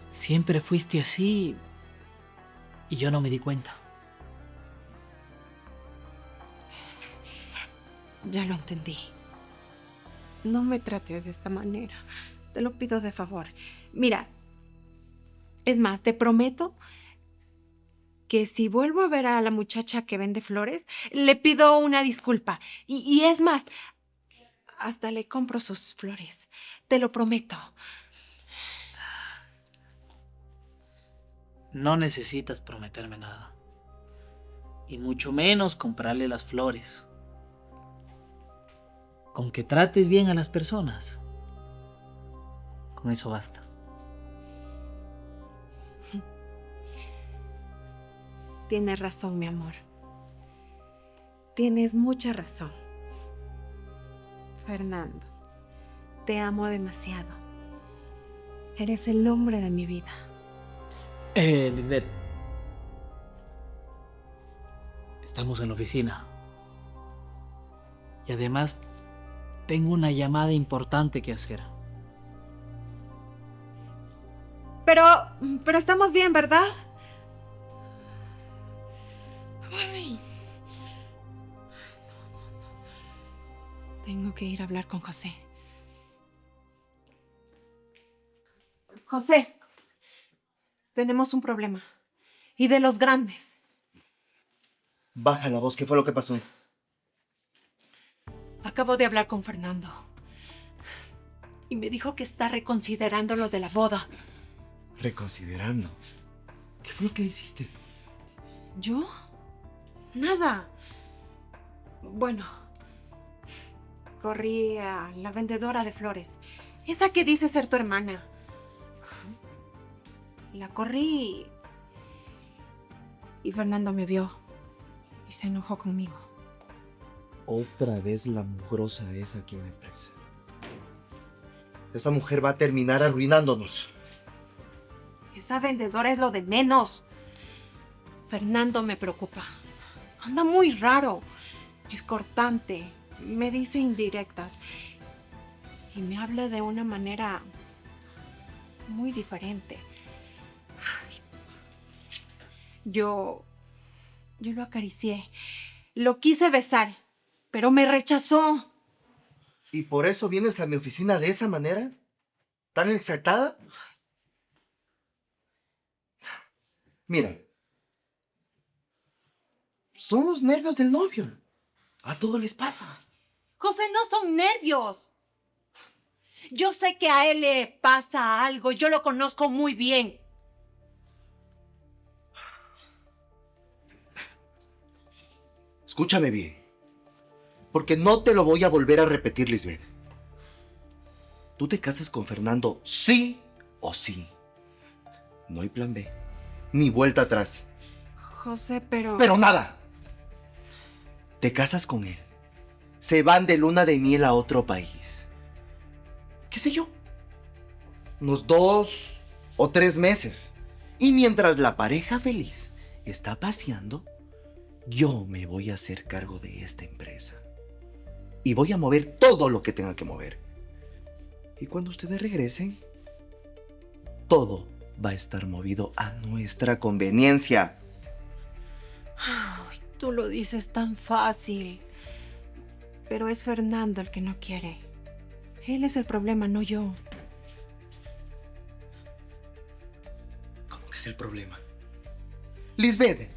siempre fuiste así y yo no me di cuenta. Ya lo entendí. No me trates de esta manera. Te lo pido de favor. Mira, es más, te prometo que si vuelvo a ver a la muchacha que vende flores, le pido una disculpa. Y es más, hasta le compro sus flores. Te lo prometo. No necesitas prometerme nada. Y mucho menos comprarle las flores. Con que trates bien a las personas. Con eso basta. Tienes razón, mi amor. Tienes mucha razón. Fernando, te amo demasiado. Eres el hombre de mi vida. Lisbeth. Estamos en la oficina. Y además, tengo una llamada importante que hacer. Pero estamos bien, ¿verdad? Ay. Tengo que ir a hablar con José. José, tenemos un problema. Y de los grandes. Baja la voz, ¿qué fue lo que pasó? Acabo de hablar con Fernando. Y me dijo que está reconsiderando lo de la boda. Reconsiderando. ¿Qué fue lo que hiciste? ¿Yo? Nada. Bueno, corrí a la vendedora de flores. Esa que dice ser tu hermana. La corrí y Fernando me vio y se enojó conmigo. Otra vez la mugrosa es aquí en la empresa. Esa mujer va a terminar arruinándonos. Esa vendedora es lo de menos. Fernando me preocupa. Anda muy raro. Es cortante. Me dice indirectas. Y me habla de una manera muy diferente. Ay. Yo lo acaricié. Lo quise besar, pero me rechazó. ¿Y por eso vienes a mi oficina de esa manera? ¿Tan exaltada? Mira. Son los nervios del novio. A todos les pasa. José, no son nervios. Yo sé que a él le pasa algo. Yo lo conozco muy bien. Escúchame bien. Porque no te lo voy a volver a repetir, Lisbeth. Tú te casas con Fernando sí o sí. No hay plan B. Ni vuelta atrás. José, pero... Pero nada. Te casas con él. Se van de luna de miel a otro país. ¿Qué sé yo? Unos 2 o 3 meses. Y mientras la pareja feliz está paseando, yo me voy a hacer cargo de esta empresa. Y voy a mover todo lo que tenga que mover. Y cuando ustedes regresen, todo va a estar movido a nuestra conveniencia. Ay, tú lo dices tan fácil. Pero es Fernando el que no quiere. Él es el problema, no yo. ¿Cómo que es el problema? Lisbeth,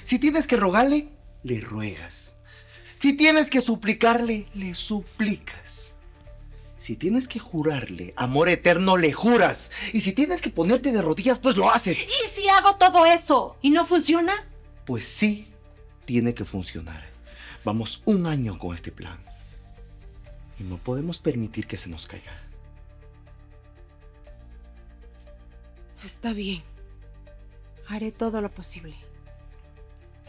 si tienes que rogarle, le ruegas. Si tienes que suplicarle, le suplicas. Si tienes que jurarle amor eterno, le juras. Y si tienes que ponerte de rodillas, pues lo haces. ¿Y si hago todo eso y no funciona? Pues sí, tiene que funcionar. Vamos 1 año con este plan. Y no podemos permitir que se nos caiga. Está bien. Haré todo lo posible.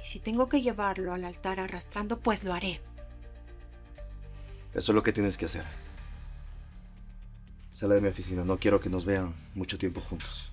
Y si tengo que llevarlo al altar arrastrando, pues lo haré. Eso es lo que tienes que hacer. Sale de mi oficina. No quiero que nos vean mucho tiempo juntos.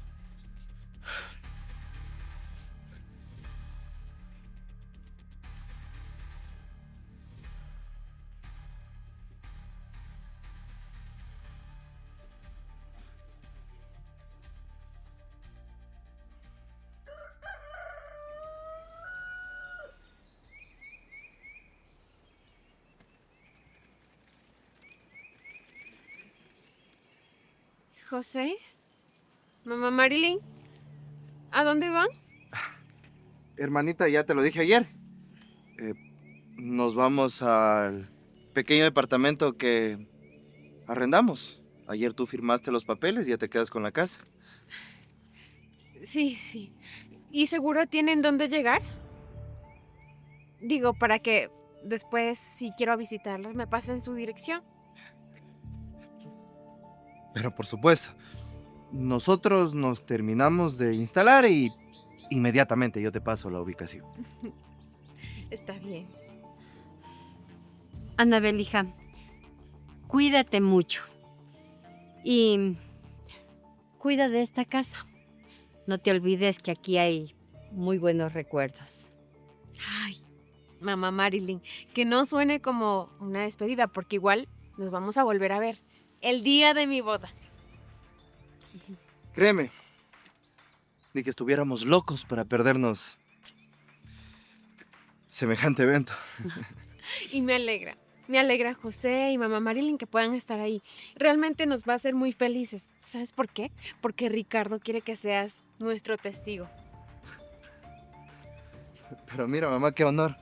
José, mamá Marilyn, ¿a dónde van? Hermanita, ya te lo dije ayer. Nos vamos al pequeño departamento que arrendamos. Ayer tú firmaste los papeles y ya te quedas con la casa. Sí, sí. ¿Y seguro tienen dónde llegar? Digo, para que después, si quiero visitarlos, me pasen su dirección. Pero por supuesto, nosotros nos terminamos de instalar y inmediatamente yo te paso la ubicación. Está bien. Anabel, hija, cuídate mucho. Y cuida de esta casa. No te olvides que aquí hay muy buenos recuerdos. Ay, mamá Marilyn, que no suene como una despedida, porque igual nos vamos a volver a ver el día de mi boda. Créeme, ni que estuviéramos locos para perdernos semejante evento. Y me alegra José y mamá Marilyn que puedan estar ahí. Realmente nos va a hacer muy felices. ¿Sabes por qué? Porque Ricardo quiere que seas nuestro testigo. Pero mira, mamá, qué honor.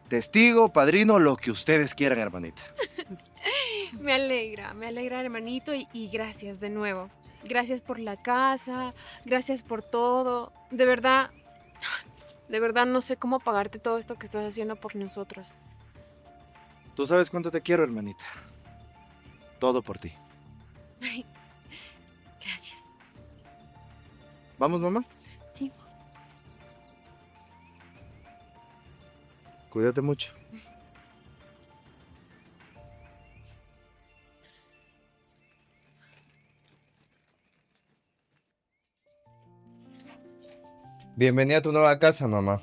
Testigo, padrino, lo que ustedes quieran, hermanita. Me alegra, hermanito, y gracias de nuevo. Gracias por la casa, gracias por todo. De verdad no sé cómo pagarte todo esto que estás haciendo por nosotros. Tú sabes cuánto te quiero, hermanita. Todo por ti. Gracias. ¿Vamos, mamá? Sí. Cuídate mucho. Bienvenida a tu nueva casa, mamá.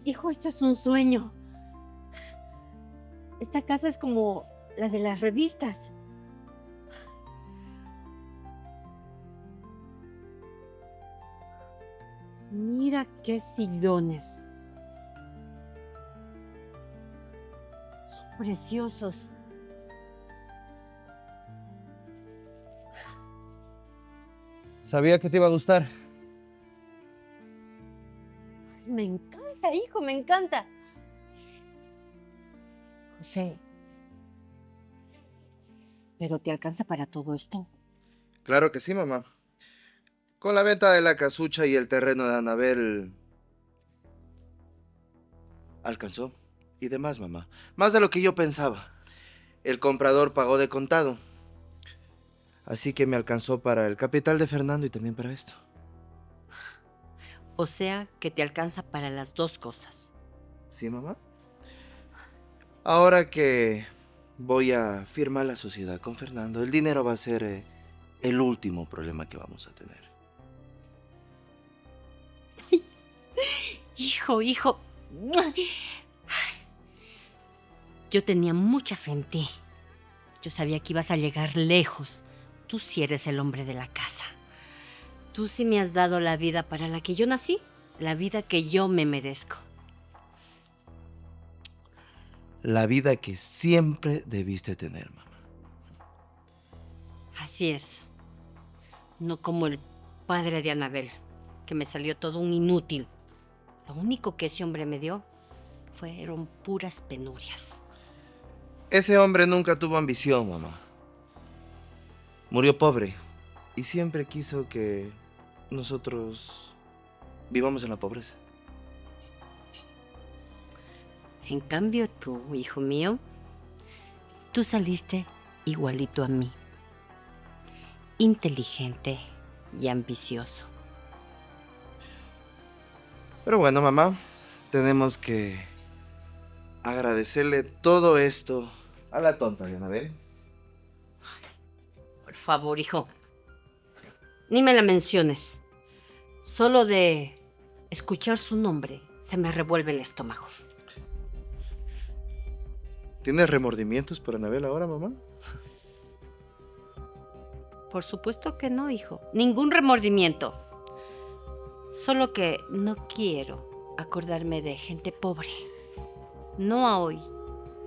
Hijo, esto es un sueño. Esta casa es como la de las revistas. Mira qué sillones. Son preciosos. Sabía que te iba a gustar. Me encanta, hijo, me encanta. José, ¿pero te alcanza para todo esto? Claro que sí, mamá. Con la venta de la casucha y el terreno de Anabel... alcanzó. Y demás, mamá. Más de lo que yo pensaba. El comprador pagó de contado. Así que me alcanzó para el capital de Fernando y también para esto. O sea, que te alcanza para las dos cosas. ¿Sí, mamá? Ahora que voy a firmar la sociedad con Fernando, el dinero va a ser el último problema que vamos a tener. Hijo. Yo tenía mucha fe en ti. Yo sabía que ibas a llegar lejos. Tú sí eres el hombre de la casa. Tú sí me has dado la vida para la que yo nací, la vida que yo me merezco. La vida que siempre debiste tener, mamá. Así es. No como el padre de Anabel, que me salió todo un inútil. Lo único que ese hombre me dio fueron puras penurias. Ese hombre nunca tuvo ambición, mamá. Murió pobre y siempre quiso que nosotros vivamos en la pobreza. En cambio tú, hijo mío, tú saliste igualito a mí. Inteligente y ambicioso. Pero bueno, mamá, tenemos que agradecerle todo esto a la tonta de Anabel. Por favor, hijo. Ni me la menciones. Solo de escuchar su nombre se me revuelve el estómago. ¿Tienes remordimientos por Anabel ahora, mamá? Por supuesto que no, hijo. Ningún remordimiento. Solo que no quiero acordarme de gente pobre. No a hoy,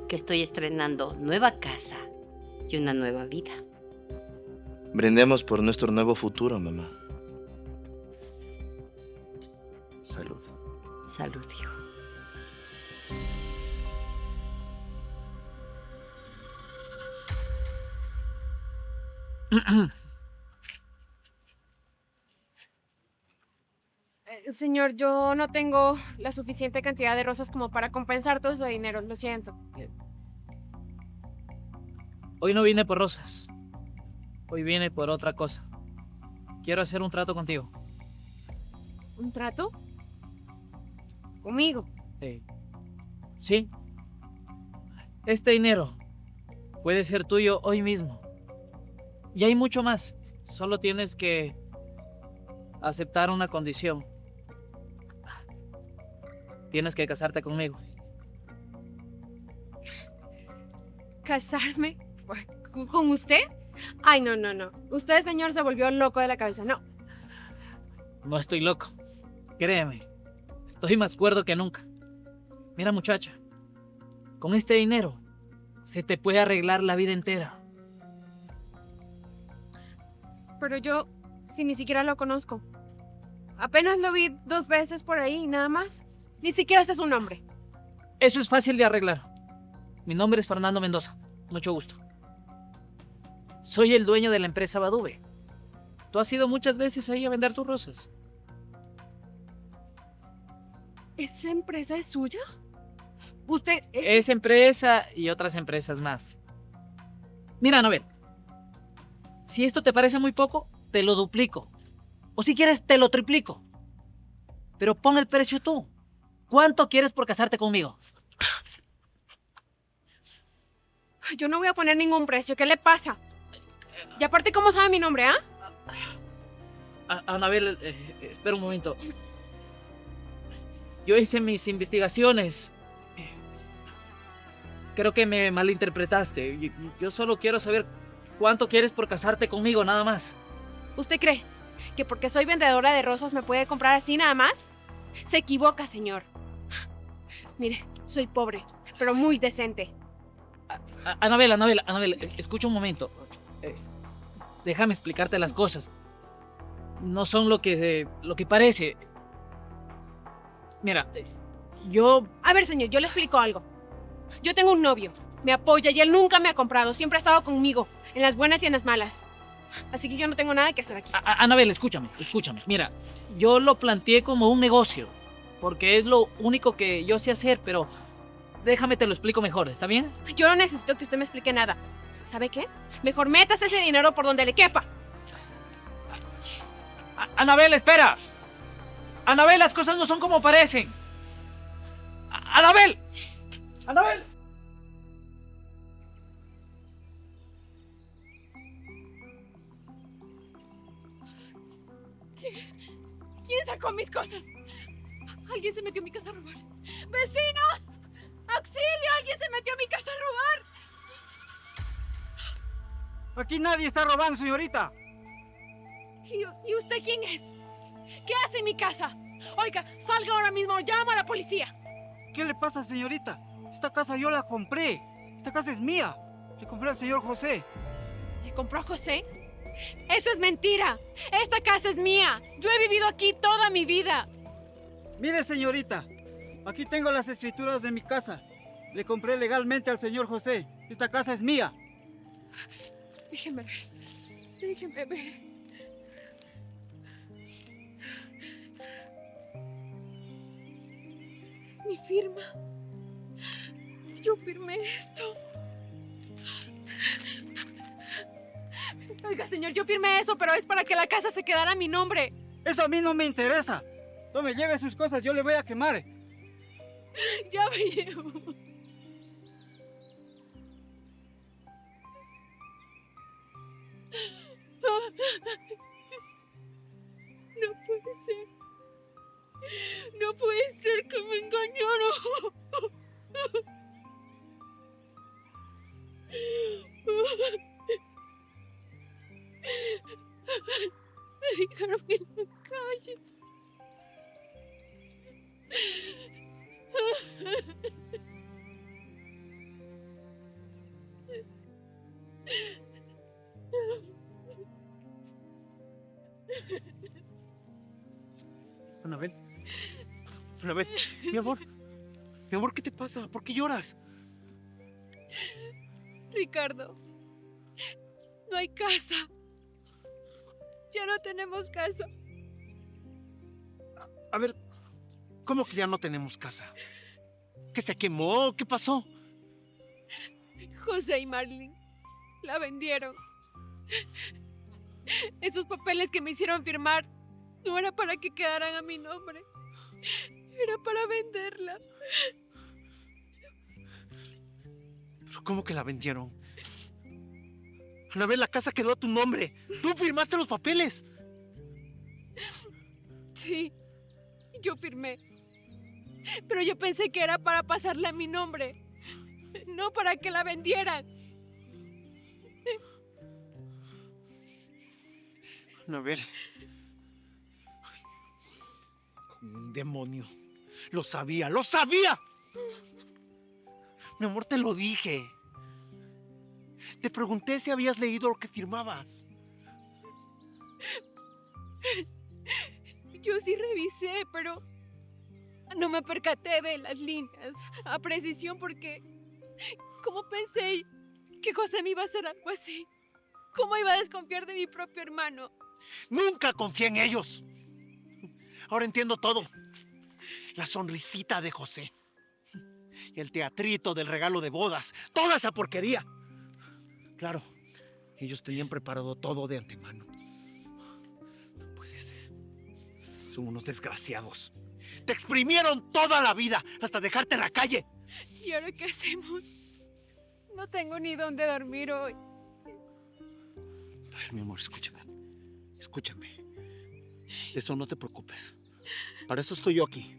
que estoy estrenando nueva casa y una nueva vida. Brindemos por nuestro nuevo futuro, mamá. Salud. Salud, hijo. Señor, yo no tengo la suficiente cantidad de rosas como para compensar todo ese dinero, lo siento. Hoy no vine por rosas. Hoy vine por otra cosa. Quiero hacer un trato contigo. ¿Un trato? ¿Conmigo? Sí. Este dinero puede ser tuyo hoy mismo. Y hay mucho más. Solo tienes que aceptar una condición. Tienes que casarte conmigo. ¿Casarme? ¿Con usted? Ay, no, no, no. Usted, señor, se volvió loco de la cabeza. No. No estoy loco. Créeme. Estoy más cuerdo que nunca. Mira, muchacha. Con este dinero se te puede arreglar la vida entera. Pero yo, si ni siquiera lo conozco. Apenas lo vi 2 veces por ahí, nada más. Ni siquiera sé su nombre. Eso es fácil de arreglar. Mi nombre es Fernando Mendoza. Mucho gusto. Soy el dueño de la empresa Badube. Tú has ido muchas veces ahí a vender tus rosas. ¿Esa empresa es suya? Usted es... Esa empresa y otras empresas más. Mira, Anabel. Si esto te parece muy poco, te lo duplico. O si quieres, te lo triplico. Pero pon el precio tú. ¿Cuánto quieres por casarte conmigo? Yo no voy a poner ningún precio. ¿Qué le pasa? Y aparte, ¿cómo sabe mi nombre, ah? Anabel, espera un momento. Yo hice mis investigaciones. Creo que me malinterpretaste. Yo solo quiero saber cuánto quieres por casarte conmigo, nada más. ¿Usted cree que porque soy vendedora de rosas me puede comprar así nada más? Se equivoca, señor. Mire, soy pobre, pero muy decente. Anabel, escucha un momento. Déjame explicarte las cosas. No son lo que parece. Mira, yo... A ver, señor, yo le explico algo. Yo tengo un novio, me apoya y él nunca me ha comprado. Siempre ha estado conmigo, en las buenas y en las malas. Así que yo no tengo nada que hacer aquí. Anabel, escúchame. Mira, yo lo planteé como un negocio, porque es lo único que yo sé hacer, pero déjame te lo explico mejor, ¿está bien? Yo no necesito que usted me explique nada. ¿Sabe qué? Mejor metas ese dinero por donde le quepa. Anabel, espera. Anabel, las cosas no son como parecen. Anabel. ¿Quién sacó mis cosas? Alguien se metió a mi casa a robar. ¡Vecinos! ¡Auxilio! ¡Alguien se metió a mi casa a robar! Aquí nadie está robando, señorita. ¿Y usted quién es? ¿Qué hace en mi casa? Oiga, salga ahora mismo, llamo a la policía. ¿Qué le pasa, señorita? Esta casa yo la compré. Esta casa es mía. Le compré al señor José. ¿Le compró a José? ¡Eso es mentira! ¡Esta casa es mía! ¡Yo he vivido aquí toda mi vida! Mire, señorita, aquí tengo las escrituras de mi casa. Le compré legalmente al señor José. Esta casa es mía. Déjeme ver. Déjeme ver. Es mi firma. Yo firmé esto. Oiga, señor, yo firmé eso, pero es para que la casa se quedara a mi nombre. Eso a mí no me interesa. Tome, lleve sus cosas, yo le voy a quemar. Ya me llevo. No puede ser. No puede ser que me engañaron. Me dejaron en la calle. Anabel. Anabel, mi amor. Mi amor, ¿qué te pasa? ¿Por qué lloras? Ricardo, no hay casa. Ya no tenemos casa. A ver, ¿cómo que ya no tenemos casa? ¿Que se quemó? ¿Qué pasó? José y Marlene la vendieron. Esos papeles que me hicieron firmar no era para que quedaran a mi nombre. Era para venderla. ¿Pero cómo que la vendieron? Anabel, la casa quedó a tu nombre. Tú firmaste los papeles. Sí, yo firmé. Pero yo pensé que era para pasarla a mi nombre. No para que la vendieran. Anabel. Como un demonio. Lo sabía, lo sabía. Mi amor, te lo dije. Te pregunté si habías leído lo que firmabas. Yo sí revisé, pero no me percaté de las líneas a precisión porque ¿cómo pensé que José me iba a hacer algo así? ¿Cómo iba a desconfiar de mi propio hermano? Nunca confié en ellos. Ahora entiendo todo. La sonrisita de José. Y el teatrito del regalo de bodas. Toda esa porquería. Claro, ellos tenían preparado todo de antemano. No puede ser. Son unos desgraciados. Te exprimieron toda la vida hasta dejarte en la calle. ¿Y ahora qué hacemos? No tengo ni dónde dormir hoy. A ver, mi amor, escúchame. Escúchame. Eso no te preocupes. Para eso estoy yo aquí.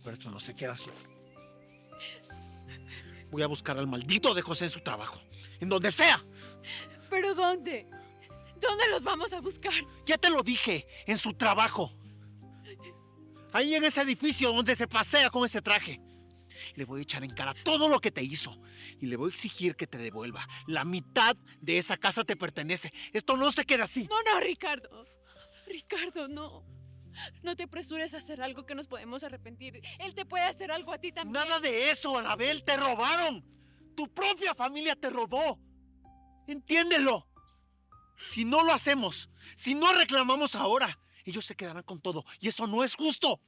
Pero esto no se queda así. Voy a buscar al maldito de José en su trabajo. En donde sea. ¿Pero dónde? ¿Dónde los vamos a buscar? Ya te lo dije. En su trabajo. Ahí en ese edificio donde se pasea con ese traje. Le voy a echar en cara todo lo que te hizo. Y le voy a exigir que te devuelva. La mitad de esa casa te pertenece. Esto no se queda así. No, Ricardo. Ricardo, no. No te apresures a hacer algo que nos podemos arrepentir. Él te puede hacer algo a ti también. Nada de eso, Anabel. Te robaron. Tu propia familia te robó. Entiéndelo. Si no lo hacemos, si no reclamamos ahora, ellos se quedarán con todo. Y eso no es justo.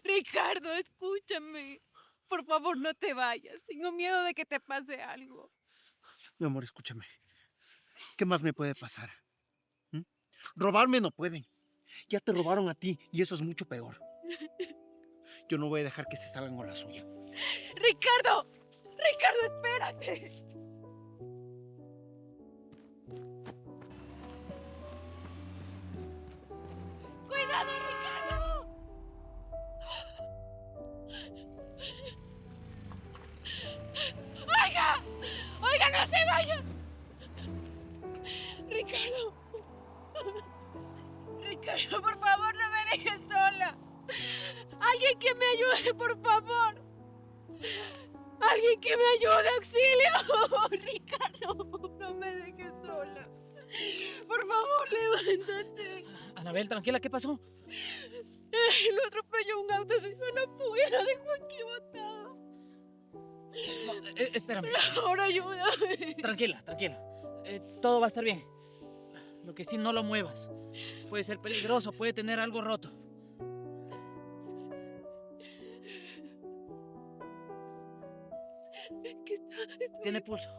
Ricardo, escúchame. Por favor, no te vayas. Tengo miedo de que te pase algo. Mi amor, escúchame. ¿Qué más me puede pasar? Robarme no pueden. Ya te robaron a ti y eso es mucho peor. Yo no voy a dejar que se salgan con la suya. ¡Ricardo! ¡Ricardo, espérate! ¡Cuidado, Ricardo! ¡Oiga! ¡Oiga, no se vayan! Ricardo. Ricardo, por favor, no me dejes sola. Alguien que me ayude, por favor. Alguien que me ayude, auxilio. Ricardo, no me dejes sola. Por favor, levántate. Anabel, tranquila, ¿qué pasó? Lo atropelló un auto, se dio una fuga y lo dejó aquí botado. Espérame. Ahora ayúdame. Tranquila, tranquila. Todo va a estar bien. Lo que sí, no lo muevas. Puede ser peligroso, puede tener algo roto. ¿Qué está Tiene pulso.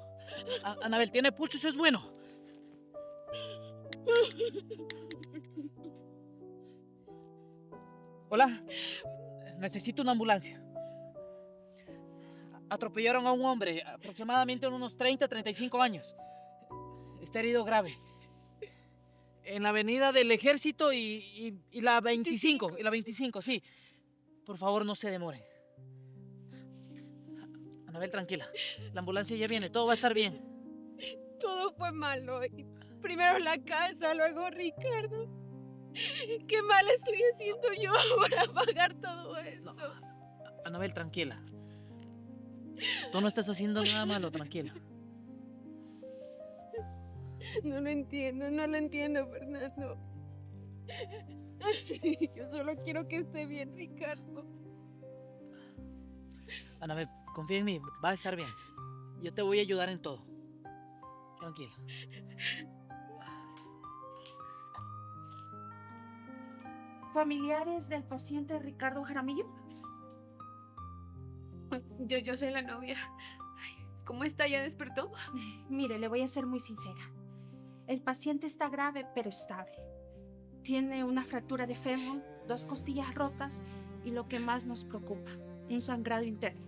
Anabel, tiene pulso, eso es bueno. Hola. Necesito una ambulancia. Atropellaron a un hombre, aproximadamente unos 30-35 años. Está herido grave. En la avenida del Ejército y la 25. Y la 25, sí. Por favor, no se demoren. Anabel, tranquila. La ambulancia ya viene, todo va a estar bien. Todo fue malo. Primero la casa, luego Ricardo. ¿Qué mal estoy haciendo yo para pagar todo esto? Anabel, tranquila. Tú no estás haciendo nada malo, tranquila. No lo entiendo, Fernando. Yo solo quiero que esté bien, Ricardo. Anabel, confía en mí, va a estar bien. Yo te voy a ayudar en todo. Tranquila. ¿Familiares del paciente Ricardo Jaramillo? Yo soy la novia. ¿Cómo está? ¿Ya despertó? Mire, le voy a ser muy sincera. El paciente está grave, pero estable. Tiene una fractura de fémur, 2 costillas rotas y lo que más nos preocupa, un sangrado interno.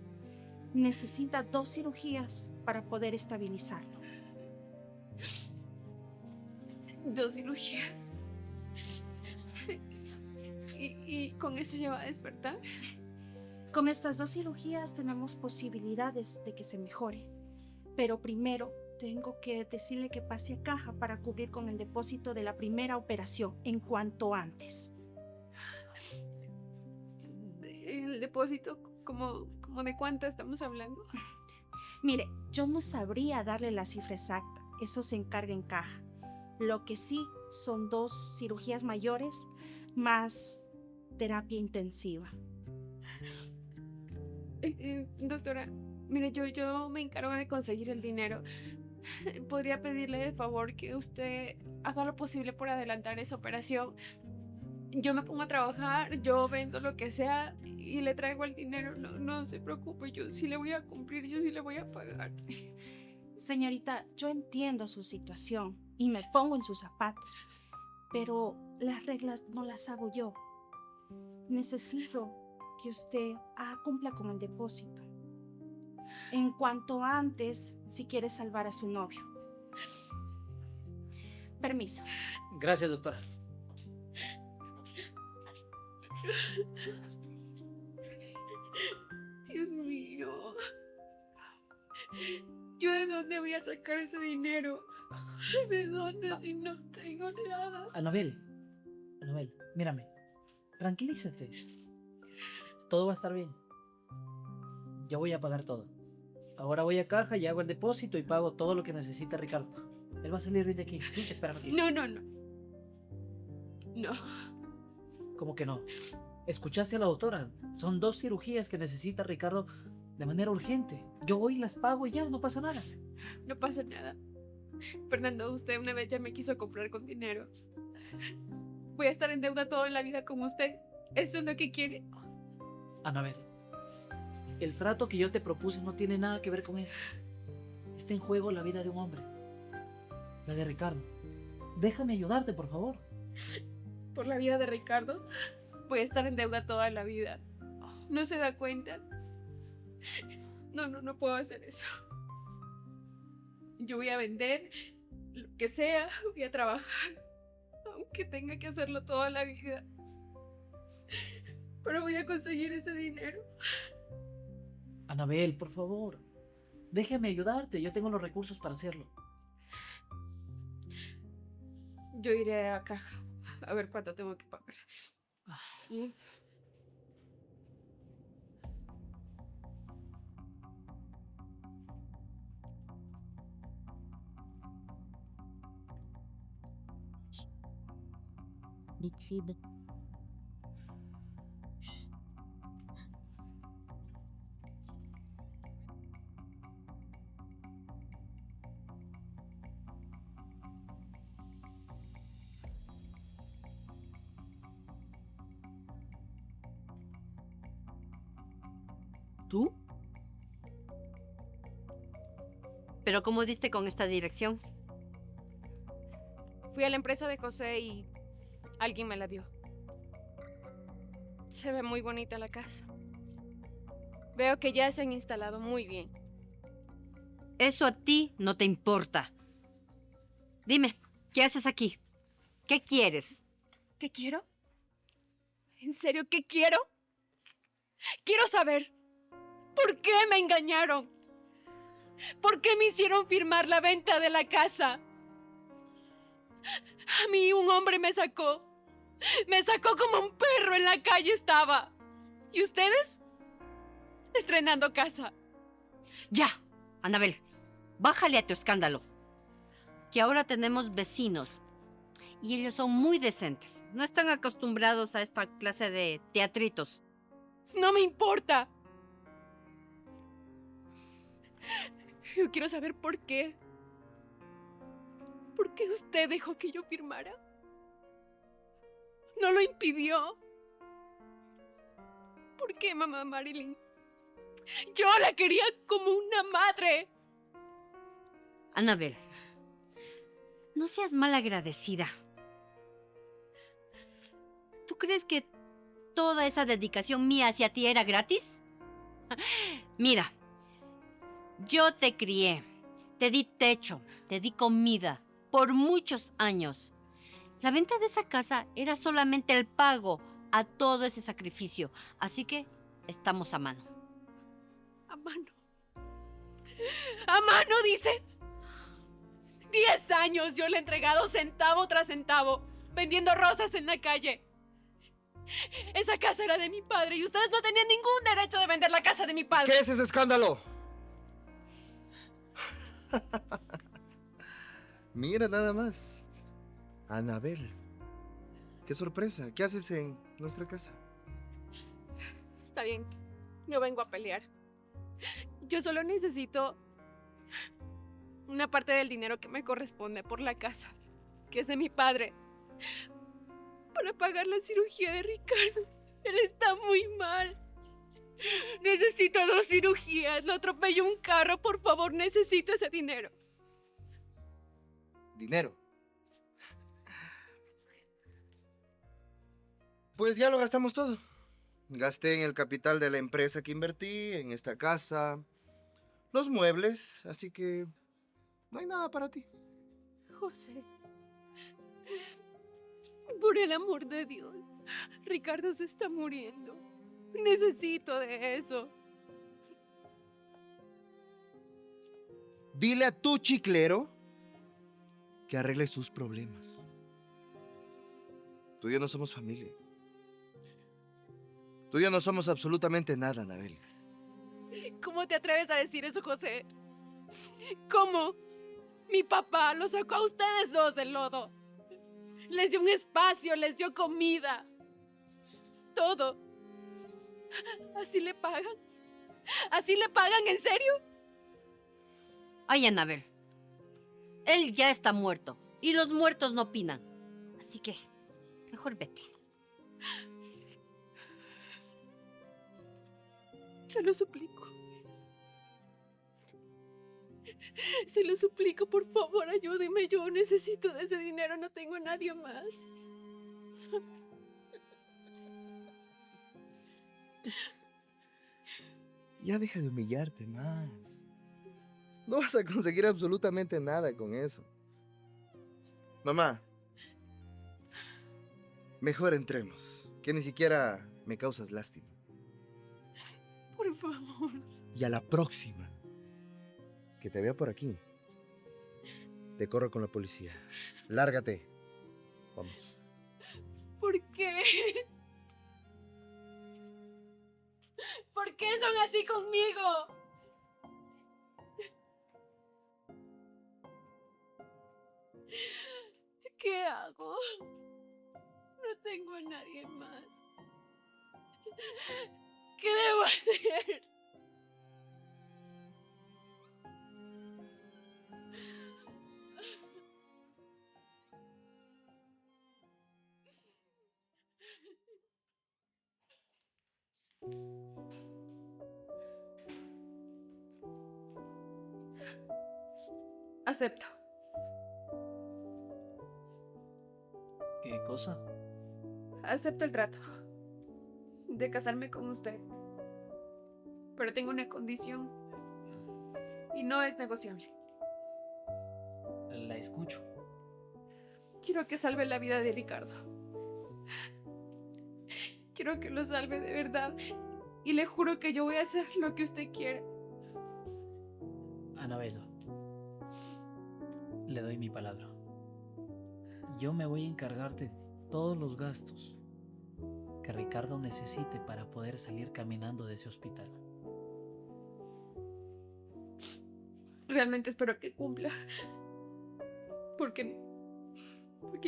Necesita 2 cirugías para poder estabilizarlo. 2 cirugías. ¿Y con eso ya va a despertar? Con estas 2 cirugías tenemos posibilidades de que se mejore. Pero primero tengo que decirle que pase a caja para cubrir con el depósito de la primera operación en cuanto antes. ¿El depósito como de cuánto estamos hablando? Mire, yo no sabría darle la cifra exacta, eso se encarga en caja. Lo que sí son 2 cirugías mayores más terapia intensiva. Doctora, mire, yo me encargo de conseguir el dinero. ¿Podría pedirle de favor que usted haga lo posible por adelantar esa operación? Yo me pongo a trabajar, yo vendo lo que sea y le traigo el dinero. No se preocupe, yo sí le voy a cumplir, yo sí le voy a pagar. Señorita, yo entiendo su situación y me pongo en sus zapatos, pero las reglas no las hago yo. Necesito que usted cumpla con el depósito. En cuanto antes, si quiere salvar a su novio. Permiso. Gracias, doctora. Dios mío. ¿Yo de dónde voy a sacar ese dinero? ¿De dónde si no tengo nada? Anabel, mírame. Tranquilízate. Todo va a estar bien. Yo voy a pagar todo. Ahora voy a caja y hago el depósito y pago todo lo que necesita Ricardo. Él va a salir de aquí. Sí, espérame aquí. No. ¿Cómo que no? ¿Escuchaste a la doctora? Son 2 cirugías que necesita Ricardo de manera urgente. Yo voy y las pago y ya, no pasa nada. No pasa nada. Fernando, usted una vez ya me quiso comprar con dinero. Voy a estar en deuda toda la vida como usted. ¿Eso es lo que quiere? Anabel, el trato que yo te propuse no tiene nada que ver con eso. Está en juego la vida de un hombre. La de Ricardo. Déjame ayudarte, por favor. Por la vida de Ricardo, voy a estar en deuda toda la vida. ¿No se da cuenta? No puedo hacer eso. Yo voy a vender lo que sea, voy a trabajar, aunque tenga que hacerlo toda la vida. Pero voy a conseguir ese dinero. Anabel, por favor. Déjame ayudarte. Yo tengo los recursos para hacerlo. Yo iré a caja a ver cuánto tengo que pagar. Eso. ¿Tú? ¿Pero cómo diste con esta dirección? Fui a la empresa de José y alguien me la dio. Se ve muy bonita la casa. Veo que ya se han instalado muy bien. Eso a ti no te importa. Dime, ¿qué haces aquí? ¿Qué quieres? ¿Qué quiero? ¿En serio qué quiero? Quiero saber por qué me engañaron. ¿Por qué me hicieron firmar la venta de la casa? A mí un hombre me sacó. Me sacó como un perro en la calle estaba. ¿Y ustedes? Estrenando casa. Ya, Anabel, bájale a tu escándalo. Que ahora tenemos vecinos. Y ellos son muy decentes. No están acostumbrados a esta clase de teatritos. No me importa. Yo quiero saber por qué. ¿Por qué usted dejó que yo firmara? ¿No lo impidió? ¿Por qué, mamá Marilyn? Yo la quería como una madre. Anabel, no seas mal agradecida. ¿Tú crees que toda esa dedicación mía hacia ti era gratis? Mira, yo te crié, te di techo, te di comida por muchos años. La venta de esa casa era solamente el pago a todo ese sacrificio, así que estamos a mano. A mano. A mano, dice. 10 años yo le he entregado centavo tras centavo, vendiendo rosas en la calle. Esa casa era de mi padre y ustedes no tenían ningún derecho de vender la casa de mi padre. ¿Qué es ese escándalo? Mira nada más. Anabel. Qué sorpresa. ¿Qué haces en nuestra casa? Está bien, no vengo a pelear. Yo solo necesito una parte del dinero que me corresponde por la casa, que es de mi padre, para pagar la cirugía de Ricardo. Él está muy mal. Necesito 2 cirugías. Lo atropelló un carro. Por favor, necesito ese dinero. Dinero. Pues ya lo gastamos todo. Gasté en el capital de la empresa que invertí, en esta casa, los muebles, así que no hay nada para ti. José, por el amor de Dios, Ricardo se está muriendo. Necesito de eso. Dile a tu chiclero que arregle sus problemas. Tú y yo no somos familia. Tú y yo no somos absolutamente nada, Anabel. ¿Cómo te atreves a decir eso, José? ¿Cómo? Mi papá los sacó a ustedes 2 del lodo. Les dio un espacio, les dio comida. Todo. ¿Así le pagan? ¿Así le pagan, en serio? Ay, Anabel, él ya está muerto y los muertos no opinan. Así que, mejor vete. Se lo suplico. Se lo suplico, por favor, ayúdeme. Yo necesito de ese dinero, no tengo a nadie más. Ya deja de humillarte más. No vas a conseguir absolutamente nada con eso. Mamá, mejor entremos, que ni siquiera me causas lástima. Por favor. Y a la próxima que te vea por aquí, te corro con la policía. Lárgate. Vamos. ¿Por qué? ¿Por qué son así conmigo? ¿Qué hago? No tengo a nadie más. ¿Qué debo hacer? Acepto. ¿Qué cosa? Acepto el trato de casarme con usted. Pero tengo una condición y no es negociable. La escucho. Quiero que salve la vida de Ricardo. Quiero que lo salve de verdad. Y le juro que yo voy a hacer lo que usted quiera. Anabel, le doy mi palabra. Yo me voy a encargar de todos los gastos que Ricardo necesite para poder salir caminando de ese hospital. Realmente espero que cumpla. Porque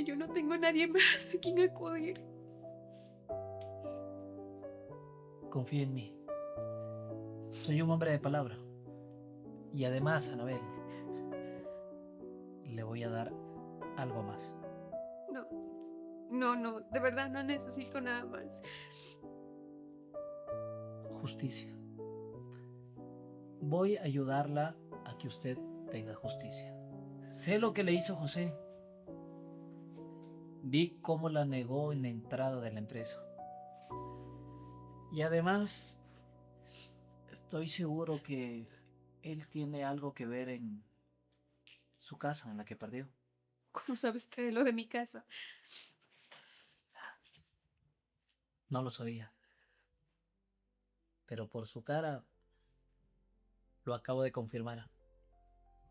yo no tengo a nadie más de quien acudir. Confía en mí. Soy un hombre de palabra. Y además, Anabel, le voy a dar algo más. No, de verdad no necesito nada más. Justicia. Voy a ayudarla a que usted tenga justicia. Sé lo que le hizo José. Vi cómo la negó en la entrada de la empresa. Y además, estoy seguro que él tiene algo que ver en su casa, en la que perdió. ¿Cómo sabe usted lo de mi casa? No lo sabía. Pero por su cara, lo acabo de confirmar.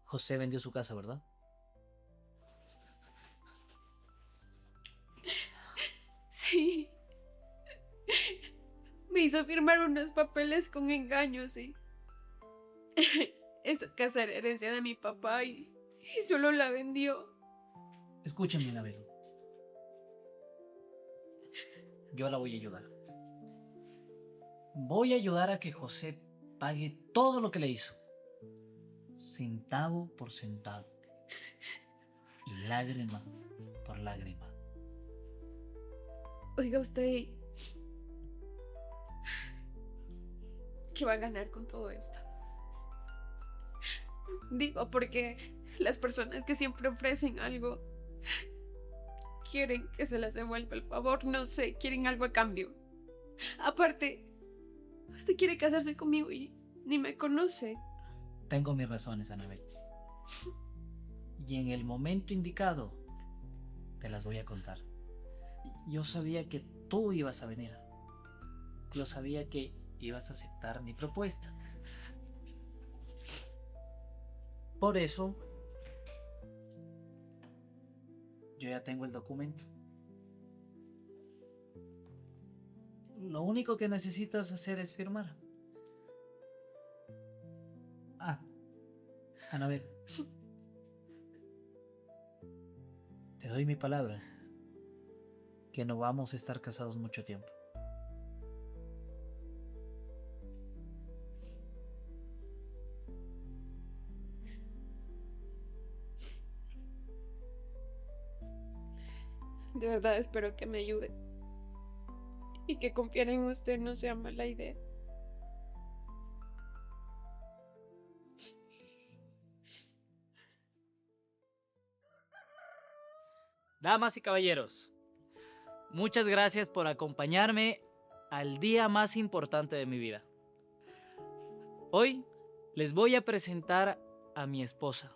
José vendió su casa, ¿verdad? Sí. Me hizo firmar unos papeles con engaños y... Esa casa era herencia de mi papá y solo la vendió. Escúchenme, Anabel. Yo la voy a ayudar. Voy a ayudar a que José pague todo lo que le hizo. Centavo por centavo. Y lágrima por lágrima. Oiga usted, ¿qué va a ganar con todo esto? Digo, porque las personas que siempre ofrecen algo quieren que se les devuelva el favor, no sé, quieren algo a cambio. Aparte, usted quiere casarse conmigo y ni me conoce. Tengo mis razones, Anabel. Y en el momento indicado, te las voy a contar. Yo sabía que tú ibas a venir. Yo sabía que ibas a aceptar mi propuesta. Por eso, yo ya tengo el documento. Lo único que necesitas hacer es firmar. Ah, Anabel. Te doy mi palabra que no vamos a estar casados mucho tiempo. De verdad espero que me ayude. Y que confiar en usted no sea mala idea. Damas y caballeros, muchas gracias por acompañarme al día más importante de mi vida. Hoy les voy a presentar a mi esposa,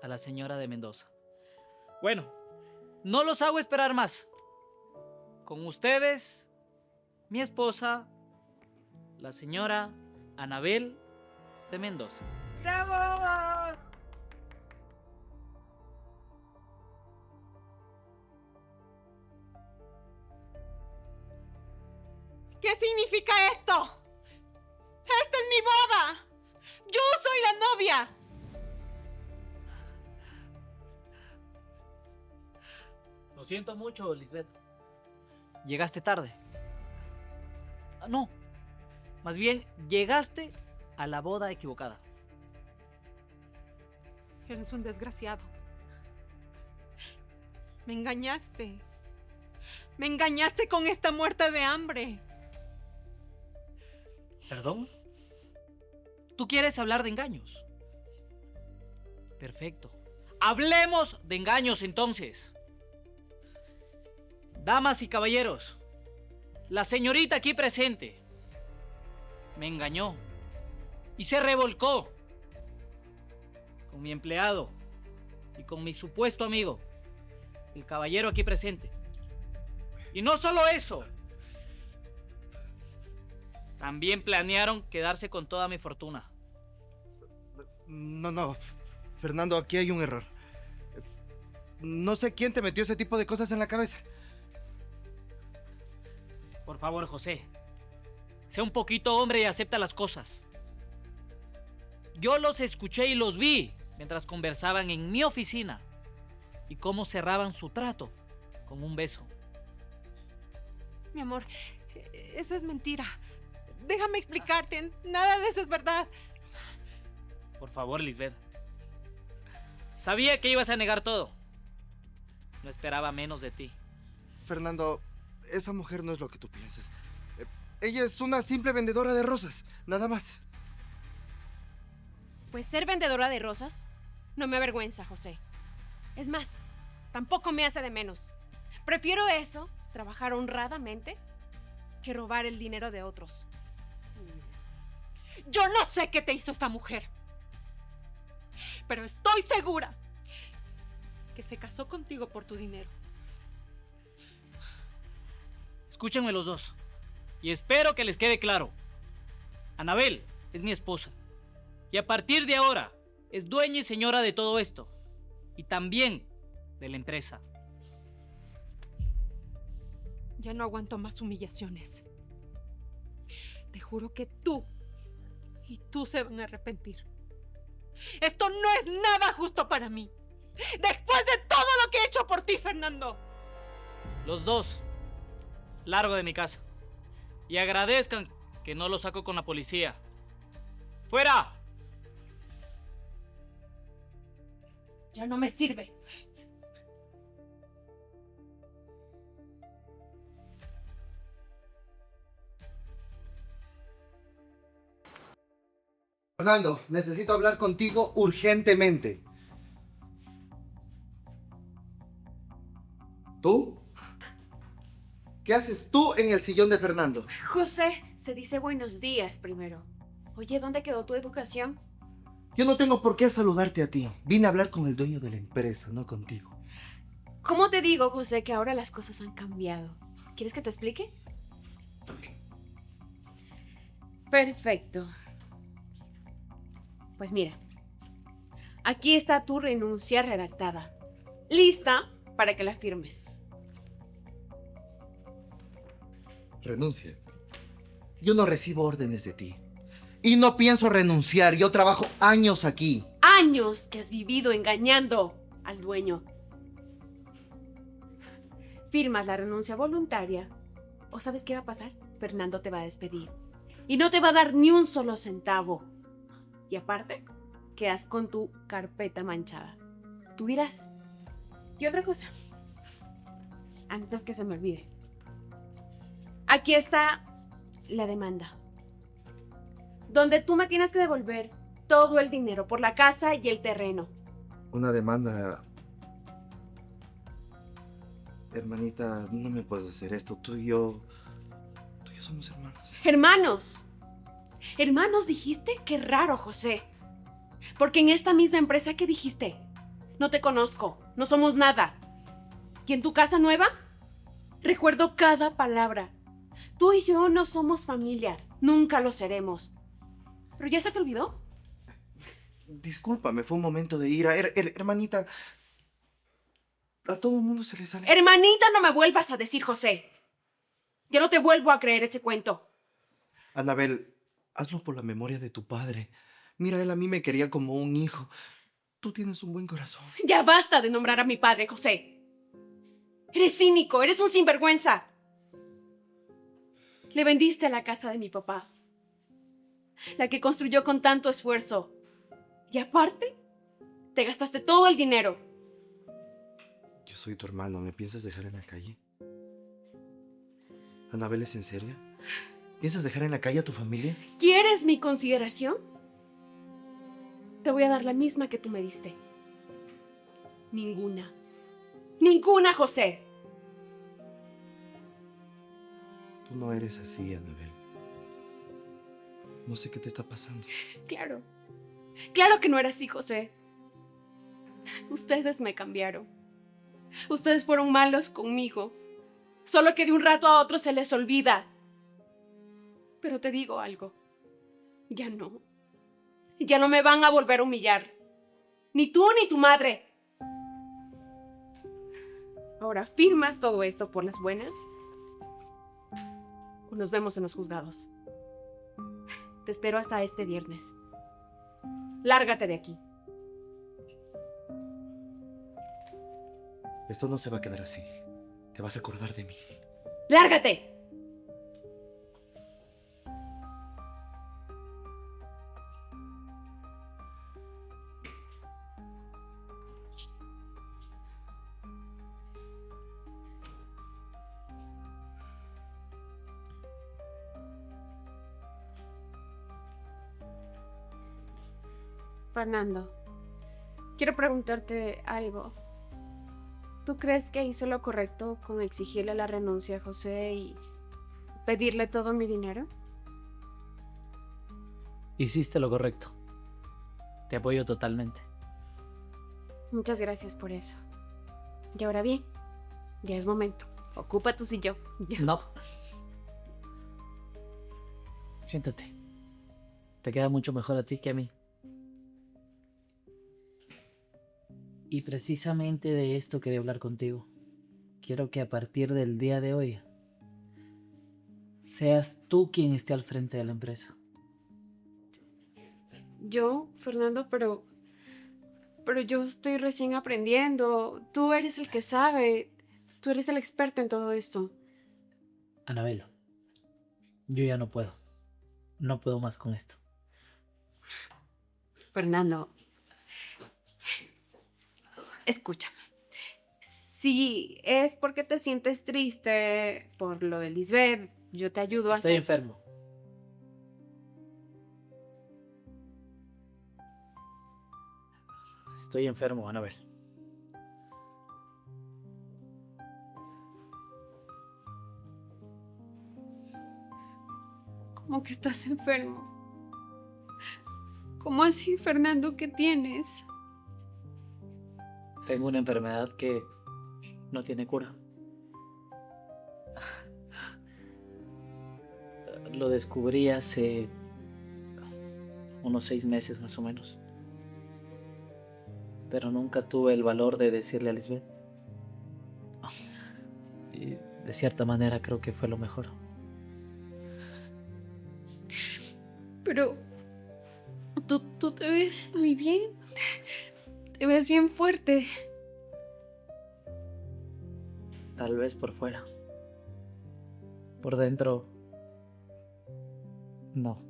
a la señora de Mendoza. Bueno, no los hago esperar más. Con ustedes, mi esposa, la señora Anabel de Mendoza. ¡Bravo! ¿Qué significa esto? ¡Esta es mi boda! ¡Yo soy la novia! Lo siento mucho, Lisbeth. Llegaste tarde. No, más bien llegaste a la boda equivocada. Eres un desgraciado. Me engañaste. Me engañaste con esta muerta de hambre. ¿Perdón? ¿Tú quieres hablar de engaños? Perfecto. Hablemos de engaños entonces. Damas y caballeros, la señorita aquí presente me engañó y se revolcó con mi empleado y con mi supuesto amigo, el caballero aquí presente. Y no solo eso, también planearon quedarse con toda mi fortuna. No, Fernando, aquí hay un error. No sé quién te metió ese tipo de cosas en la cabeza. Por favor, José, sé un poquito hombre y acepta las cosas. Yo los escuché y los vi mientras conversaban en mi oficina y cómo cerraban su trato con un beso. Mi amor, eso es mentira. Déjame explicarte, nada de eso es verdad. Por favor, Lisbeth. Sabía que ibas a negar todo. No esperaba menos de ti. Fernando, esa mujer no es lo que tú piensas. Ella es una simple vendedora de rosas, nada más. Pues ser vendedora de rosas no me avergüenza, José. Es más, tampoco me hace de menos. Prefiero eso, trabajar honradamente, que robar el dinero de otros. Yo no sé qué te hizo esta mujer, pero estoy segura que se casó contigo por tu dinero. Escúchenme los dos. Y espero que les quede claro. Anabel es mi esposa. Y a partir de ahora es dueña y señora de todo esto. Y también de la empresa. Ya no aguanto más humillaciones. Te juro que tú y tú se van a arrepentir. Esto no es nada justo para mí. Después de todo lo que he hecho por ti, Fernando. Los dos. Largo de mi casa. Y agradezcan que no lo saco con la policía. ¡Fuera! Ya no me sirve. Fernando, necesito hablar contigo urgentemente. ¿Tú? ¿Qué haces tú en el sillón de Fernando? José, se dice buenos días primero. Oye, ¿dónde quedó tu educación? Yo no tengo por qué saludarte a ti. Vine a hablar con el dueño de la empresa, no contigo. ¿Cómo te digo, José, que ahora las cosas han cambiado? ¿Quieres que te explique? Perfecto. Pues mira, aquí está tu renuncia redactada. Lista para que la firmes. Renuncia. Yo no recibo órdenes de ti. Y no pienso renunciar. Yo trabajo años aquí. Años que has vivido engañando al dueño. Firmas la renuncia voluntaria. ¿O sabes qué va a pasar? Fernando te va a despedir. Y no te va a dar ni un solo centavo. Y aparte, quedas con tu carpeta manchada. Tú dirás. Y otra cosa. Antes que se me olvide. Aquí está la demanda. Donde tú me tienes que devolver todo el dinero por la casa y el terreno. Una demanda. Hermanita, no me puedes hacer esto. Tú y yo somos hermanos. Hermanos. Hermanos, dijiste. Qué raro, José. Porque en esta misma empresa, ¿qué dijiste? No te conozco. No somos nada. ¿Y en tu casa nueva? Recuerdo cada palabra. Tú y yo no somos familia. Nunca lo seremos. ¿Pero ya se te olvidó? Discúlpame, fue un momento de ira. Hermanita, a todo el mundo se le sale. Hermanita, no me vuelvas a decir, José. Ya no te vuelvo a creer ese cuento. Anabel, hazlo por la memoria de tu padre. Mira, él a mí me quería como un hijo. Tú tienes un buen corazón. Ya basta de nombrar a mi padre, José. Eres cínico, eres un sinvergüenza. Le vendiste la casa de mi papá. La que construyó con tanto esfuerzo. Y aparte, te gastaste todo el dinero. Yo soy tu hermano, ¿me piensas dejar en la calle? Anabel, ¿es en serio? ¿Piensas dejar en la calle a tu familia? ¿Quieres mi consideración? Te voy a dar la misma que tú me diste. Ninguna. Ninguna, José. Tú no eres así, Anabel. No sé qué te está pasando. Claro. Claro que no era así, José. Ustedes me cambiaron. Ustedes fueron malos conmigo. Solo que de un rato a otro se les olvida. Pero te digo algo. Ya no. Ya no me van a volver a humillar. Ni tú ni tu madre. Ahora, ¿firmas todo esto por las buenas? O nos vemos en los juzgados. Te espero hasta este viernes. Lárgate de aquí. Esto no se va a quedar así. Te vas a acordar de mí. ¡Lárgate! Fernando, quiero preguntarte algo. ¿Tú crees que hice lo correcto con exigirle la renuncia a José y pedirle todo mi dinero? Hiciste lo correcto. Te apoyo totalmente. Muchas gracias por eso. Y ahora bien, ya es momento. Ocupa tu sillón. No. Siéntate. Te queda mucho mejor a ti que a mí. Y precisamente de esto quería hablar contigo. Quiero que a partir del día de hoy seas tú quien esté al frente de la empresa. Yo, Fernando, pero yo estoy recién aprendiendo. Tú eres el que sabe. Tú eres el experto en todo esto. Anabel, yo ya no puedo. No puedo más con esto. Fernando, escúchame. Si es porque te sientes triste por lo de Lisbeth, yo te ayudo a Estoy hacer... enfermo. Estoy enfermo, Anabel. ¿Cómo que estás enfermo? ¿Cómo así, Fernando? ¿Qué tienes? Tengo una enfermedad que no tiene cura. Lo descubrí hace unos 6 meses más o menos. Pero nunca tuve el valor de decirle a Lisbeth. Y de cierta manera creo que fue lo mejor. Pero tú te ves muy bien. Te ves bien fuerte. Tal vez por fuera. Por dentro... no.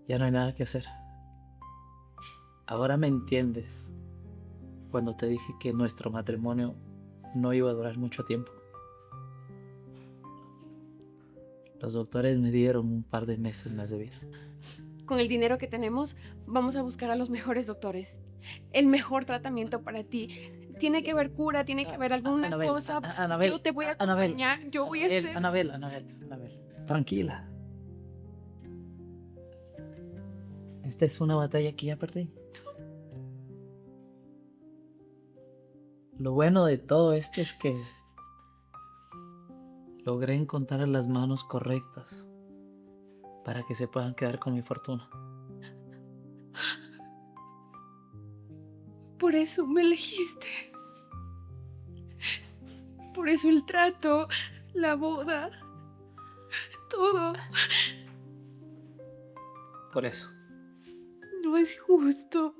Ya no hay nada que hacer. Ahora me entiendes cuando te dije que nuestro matrimonio no iba a durar mucho tiempo. Los doctores me dieron un par de meses más de vida. Con el dinero que tenemos, vamos a buscar a los mejores doctores. El mejor tratamiento para ti. Tiene que haber cura, tiene que haber alguna Anabel, cosa. Anabel, Yo te voy a Anabel, acompañar. Yo voy a hacer... Anabel. Tranquila. Esta es una batalla que ya perdí. Lo bueno de todo esto es que logré encontrar las manos correctas para que se puedan quedar con mi fortuna. Por eso me elegiste. Por eso el trato, la boda, todo. Por eso. No es justo.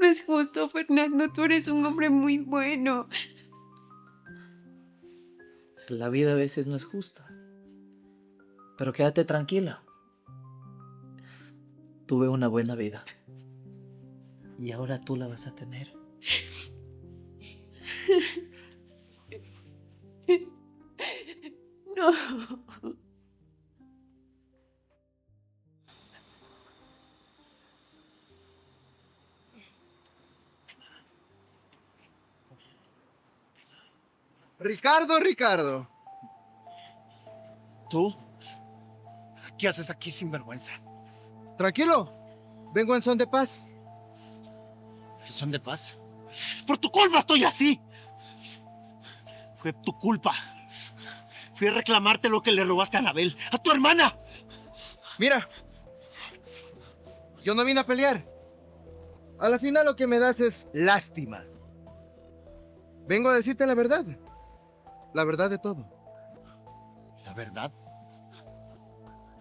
No es justo, Fernando. Tú eres un hombre muy bueno. La vida a veces no es justa. Pero quédate tranquila. Tuve una buena vida. Y ahora tú la vas a tener. No. Ricardo. ¿Tú? ¿Qué haces aquí sin vergüenza? Tranquilo. Vengo en son de paz. ¿Son de paz? Por tu culpa estoy así. Fue tu culpa. Fui a reclamarte lo que le robaste a Anabel, a tu hermana. Mira, yo no vine a pelear. A la final lo que me das es lástima. Vengo a decirte la verdad de todo. ¿La verdad?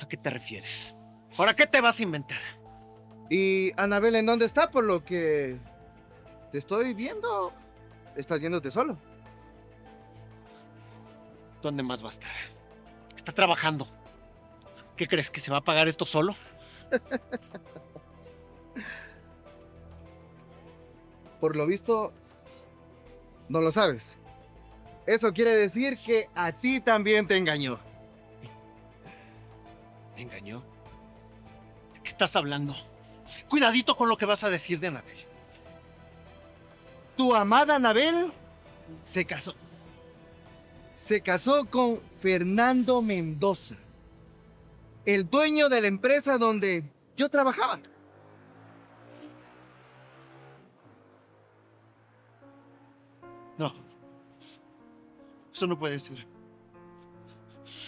¿A qué te refieres? ¿Ahora qué te vas a inventar? ¿Y Anabel en dónde está? Por lo que te estoy viendo, estás yéndote solo. ¿Dónde más va a estar? Está trabajando. ¿Qué crees, que se va a pagar esto solo? Por lo visto, no lo sabes. Eso quiere decir que a ti también te engañó. ¿Me engañó? ¿De qué estás hablando? Cuidadito con lo que vas a decir de Anabel. Tu amada Anabel se casó. Se casó con Fernando Mendoza, el dueño de la empresa donde yo trabajaba. No. Eso no puede ser.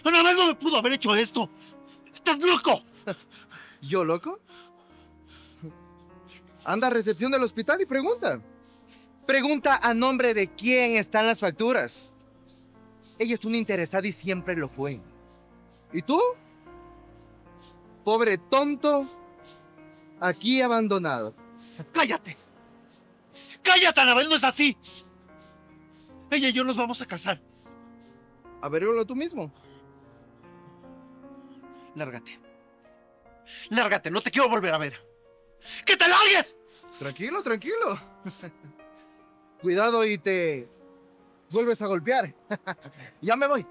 Anabel no me pudo haber hecho esto. ¡Estás loco! ¿Yo loco? Anda a recepción del hospital y pregunta. Pregunta a nombre de quién están las facturas. Ella es una interesada y siempre lo fue. ¿Y tú? Pobre tonto, aquí abandonado. ¡Cállate! ¡Cállate, Anabel! ¡No es así! Ella y yo nos vamos a casar. Averígalo tú mismo. Lárgate. Lárgate, no te quiero volver a ver. ¡Que te largues! Tranquilo. Cuidado y te vuelves a golpear. Ya me voy.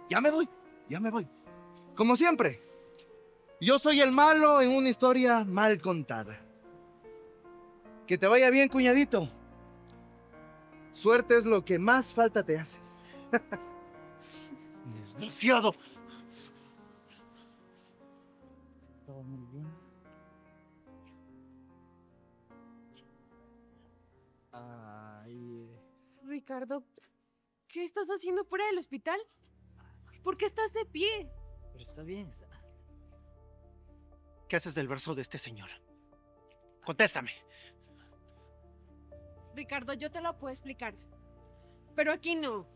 Como siempre, yo soy el malo en una historia mal contada. Que te vaya bien, cuñadito. Suerte es lo que más falta te hace. Desgraciado. Todo muy bien. Ricardo, ¿qué estás haciendo fuera del hospital? ¿Por qué estás de pie? Pero está bien. ¿Qué haces del verso de este señor? Contéstame. Ricardo, yo te lo puedo explicar. Pero aquí no.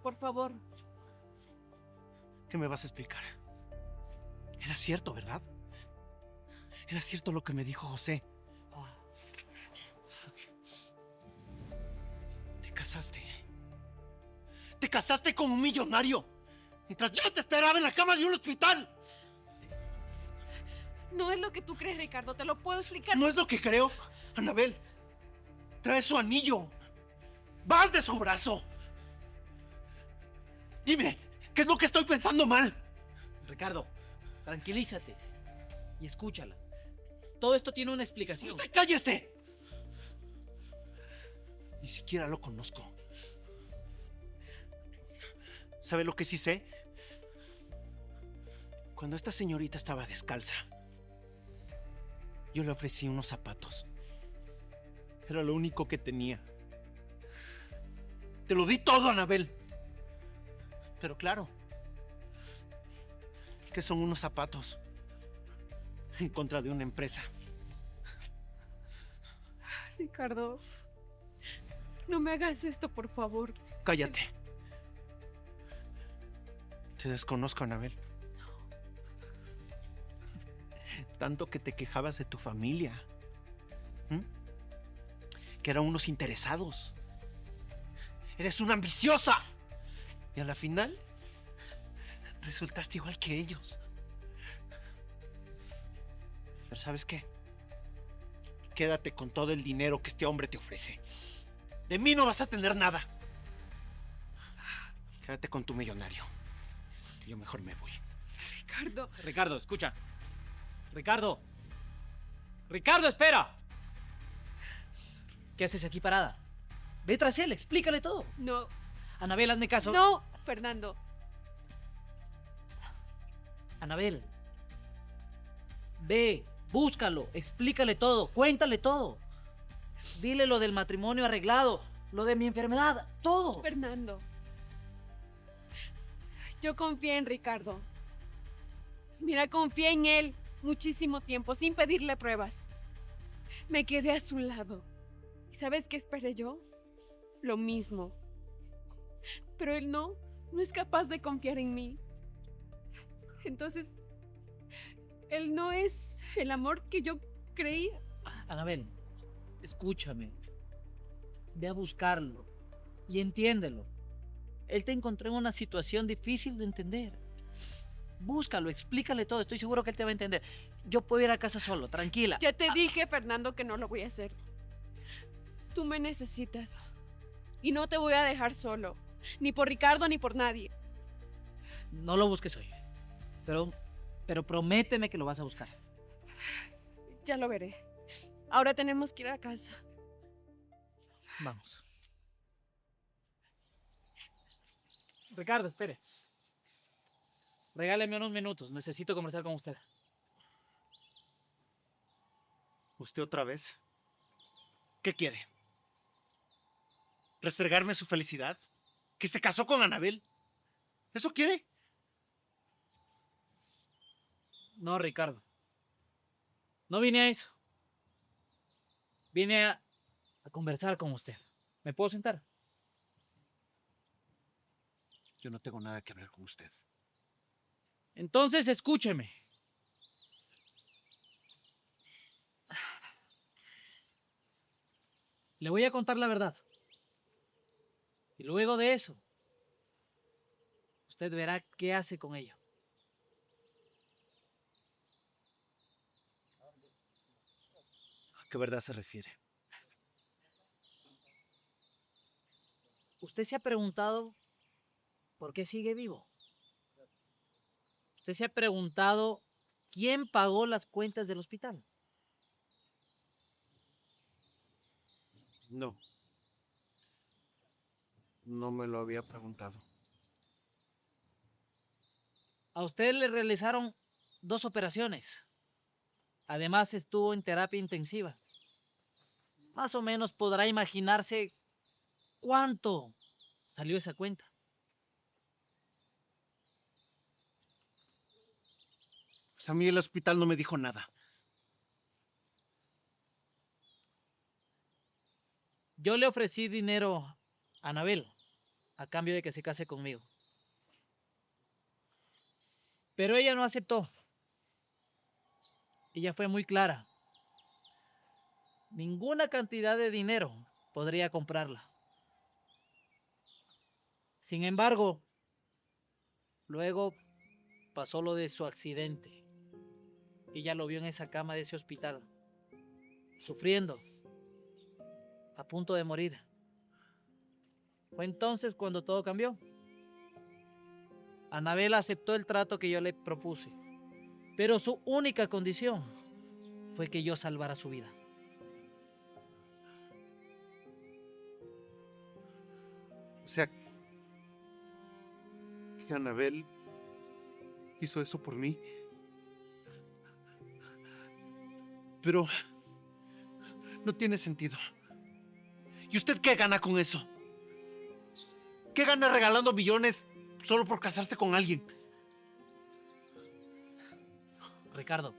Por favor. ¿Qué me vas a explicar? Era cierto, ¿verdad? Era cierto lo que me dijo José. Te casaste. Te casaste con un millonario. Mientras yo te esperaba en la cama de un hospital. No es lo que tú crees, Ricardo. Te lo puedo explicar. No es lo que creo, Anabel. Trae su anillo. Vas de su brazo. Dime, ¿qué es lo que estoy pensando mal? Ricardo, tranquilízate y escúchala. Todo esto tiene una explicación. ¡Usted cállese! Ni siquiera lo conozco. ¿Sabe lo que sí sé? Cuando esta señorita estaba descalza, yo le ofrecí unos zapatos. Era lo único que tenía. Te lo di todo, Anabel. Pero claro, que son unos zapatos en contra de una empresa. Ricardo, no me hagas esto, por favor. Cállate. Te desconozco, Anabel. Tanto que te quejabas de tu familia. Que eran unos interesados. Eres una ambiciosa. Y a la final, resultaste igual que ellos. Pero ¿sabes qué? Quédate con todo el dinero que este hombre te ofrece. De mí no vas a tener nada. Quédate con tu millonario. Yo mejor me voy. Ricardo. Ricardo, escucha. Ricardo. Ricardo, espera. ¿Qué haces aquí parada? Ve tras él, explícale todo. No. Anabel, hazme caso. No, Fernando. Anabel. Ve, búscalo, explícale todo, cuéntale todo. Dile lo del matrimonio arreglado, lo de mi enfermedad, todo. Fernando. Yo confié en Ricardo. Mira, confié en él muchísimo tiempo, sin pedirle pruebas. Me quedé a su lado. ¿Y sabes qué esperé yo? Lo mismo. Pero él no es capaz de confiar en mí. Entonces, él no es el amor que yo creía. Anabel, escúchame. Ve a buscarlo y entiéndelo. Él te encontró en una situación difícil de entender. Búscalo, explícale todo. Estoy seguro que él te va a entender. Yo puedo ir a casa solo, tranquila. Ya te dije, Fernando, que no lo voy a hacer. Tú me necesitas. Y no te voy a dejar solo. Ni por Ricardo, ni por nadie. No lo busques hoy. Pero prométeme que lo vas a buscar. Ya lo veré. Ahora tenemos que ir a casa. Vamos. Ricardo, espere. Regáleme unos minutos. Necesito conversar con usted. ¿Usted otra vez? ¿Qué quiere? ¿Restregarme su felicidad? ¿Que se casó con Anabel? ¿Eso quiere? No, Ricardo. No vine a eso. Vine a conversar con usted. ¿Me puedo sentar? Yo no tengo nada que hablar con usted. Entonces, escúcheme. Le voy a contar la verdad. Y luego de eso, usted verá qué hace con ello. ¿A qué verdad se refiere? ¿Usted se ha preguntado por qué sigue vivo? ¿Usted se ha preguntado quién pagó las cuentas del hospital? No. No me lo había preguntado. A usted le realizaron 2 operaciones. Además estuvo en terapia intensiva. Más o menos podrá imaginarse cuánto salió esa cuenta. Pues a mí el hospital no me dijo nada. Yo le ofrecí dinero a Anabel a cambio de que se case conmigo. Pero ella no aceptó. Ella fue muy clara. Ninguna cantidad de dinero podría comprarla. Sin embargo, luego pasó lo de su accidente. Ella lo vio en esa cama de ese hospital, sufriendo, a punto de morir. Fue entonces cuando todo cambió. Anabel aceptó el trato que yo le propuse, pero su única condición fue que yo salvara su vida. O sea, que Anabel hizo eso por mí. Pero no tiene sentido. ¿Y usted qué gana con eso? ¿Qué gana regalando millones solo por casarse con alguien? Ricardo,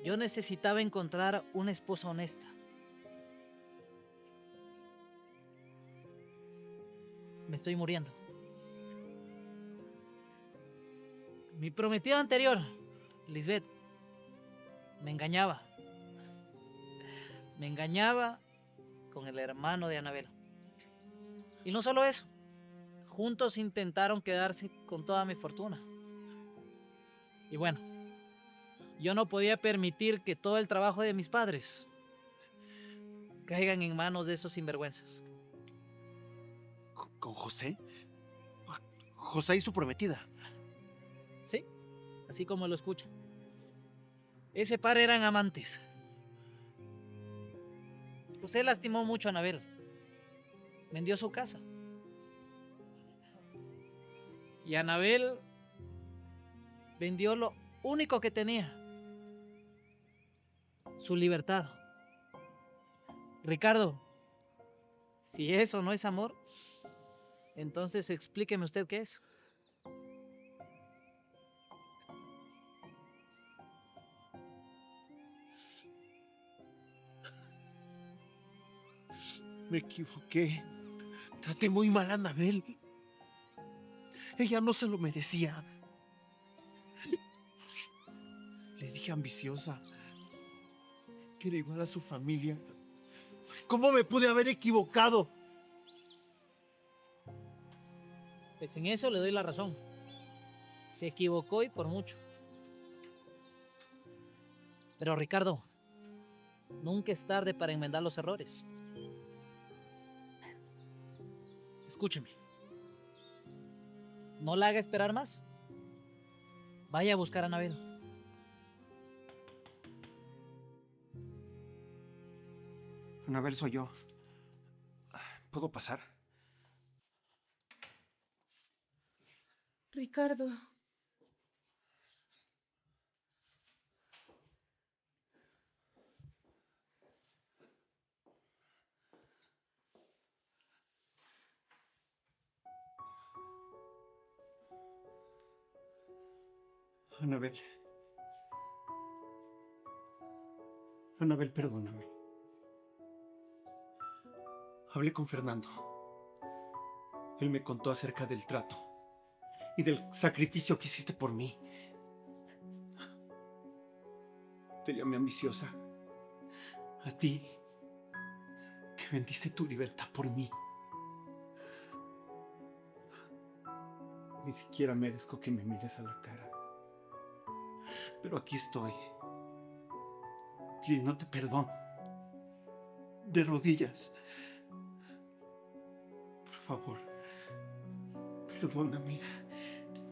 yo necesitaba encontrar una esposa honesta. Me estoy muriendo. Mi prometida anterior, Lisbeth, me engañaba. Me engañaba con el hermano de Anabel. Y no solo eso, juntos intentaron quedarse con toda mi fortuna. Y bueno, yo no podía permitir que todo el trabajo de mis padres caigan en manos de esos sinvergüenzas. ¿Con José? José y su prometida. Sí, así como lo escuchan. Ese par eran amantes. José lastimó mucho a Anabel. Vendió su casa. Y Anabel vendió lo único que tenía, su libertad. Ricardo, si eso no es amor, entonces explíqueme usted qué es. Me equivoqué. Traté muy mal a Anabel. Ella no se lo merecía. Le dije ambiciosa, que era igual a su familia. ¿Cómo me pude haber equivocado? Pues en eso le doy la razón. Se equivocó y por mucho. Pero Ricardo, nunca es tarde para enmendar los errores. Escúcheme. No la haga esperar más. Vaya a buscar a Anabel. Anabel, soy yo. ¿Puedo pasar? Ricardo. Anabel. Anabel, perdóname. Hablé con Fernando. Él me contó acerca del trato y del sacrificio que hiciste por mí. Te llamé ambiciosa. A ti, que vendiste tu libertad por mí. Ni siquiera merezco que me mires a la cara. Pero aquí estoy, pidiéndote perdón. De rodillas. Por favor, perdóname.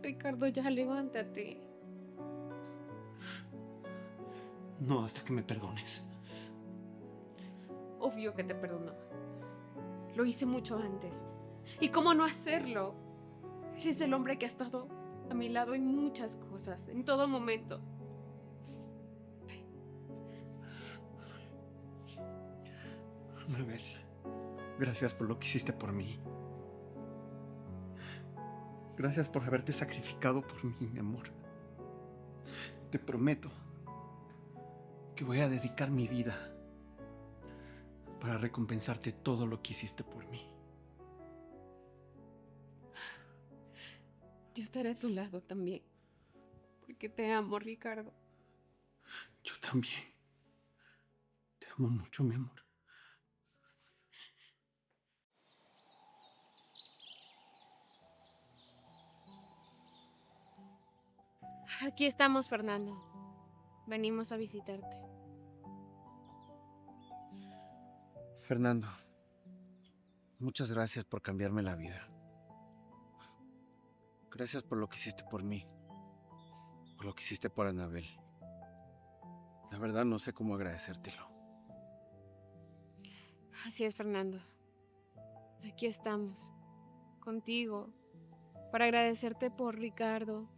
Ricardo, ya levántate. No, hasta que me perdones. Obvio que te perdono. Lo hice mucho antes. ¿Y cómo no hacerlo? Eres el hombre que ha estado a mi lado en muchas cosas, en todo momento. Anabel, gracias por lo que hiciste por mí. Gracias por haberte sacrificado por mí, mi amor. Te prometo que voy a dedicar mi vida para recompensarte todo lo que hiciste por mí. Yo estaré a tu lado también. Porque te amo, Ricardo. Yo también. Te amo mucho, mi amor. Aquí estamos, Fernando. Venimos a visitarte. Fernando, muchas gracias por cambiarme la vida. Gracias por lo que hiciste por mí. Por lo que hiciste por Anabel. La verdad no sé cómo agradecértelo. Así es, Fernando. Aquí estamos, contigo, para agradecerte por Ricardo,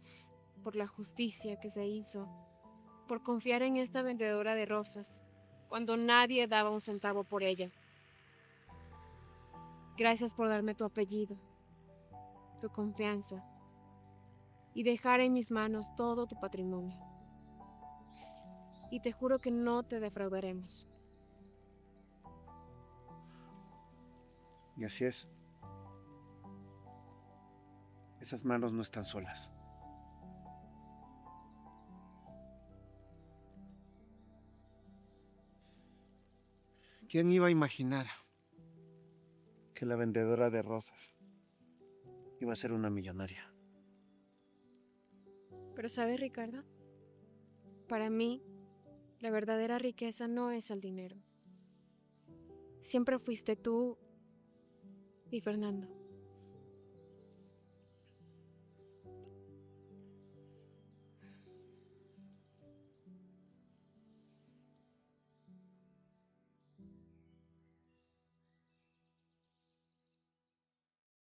por la justicia que se hizo, por confiar en esta vendedora de rosas, cuando nadie daba un centavo por ella. Gracias por darme tu apellido, tu confianza, y dejar en mis manos todo tu patrimonio. Y te juro que no te defraudaremos. Y así es. Esas manos no están solas. ¿Quién iba a imaginar que la vendedora de rosas iba a ser una millonaria? Pero ¿sabes, Ricardo? Para mí, la verdadera riqueza no es el dinero. Siempre fuiste tú y Fernando.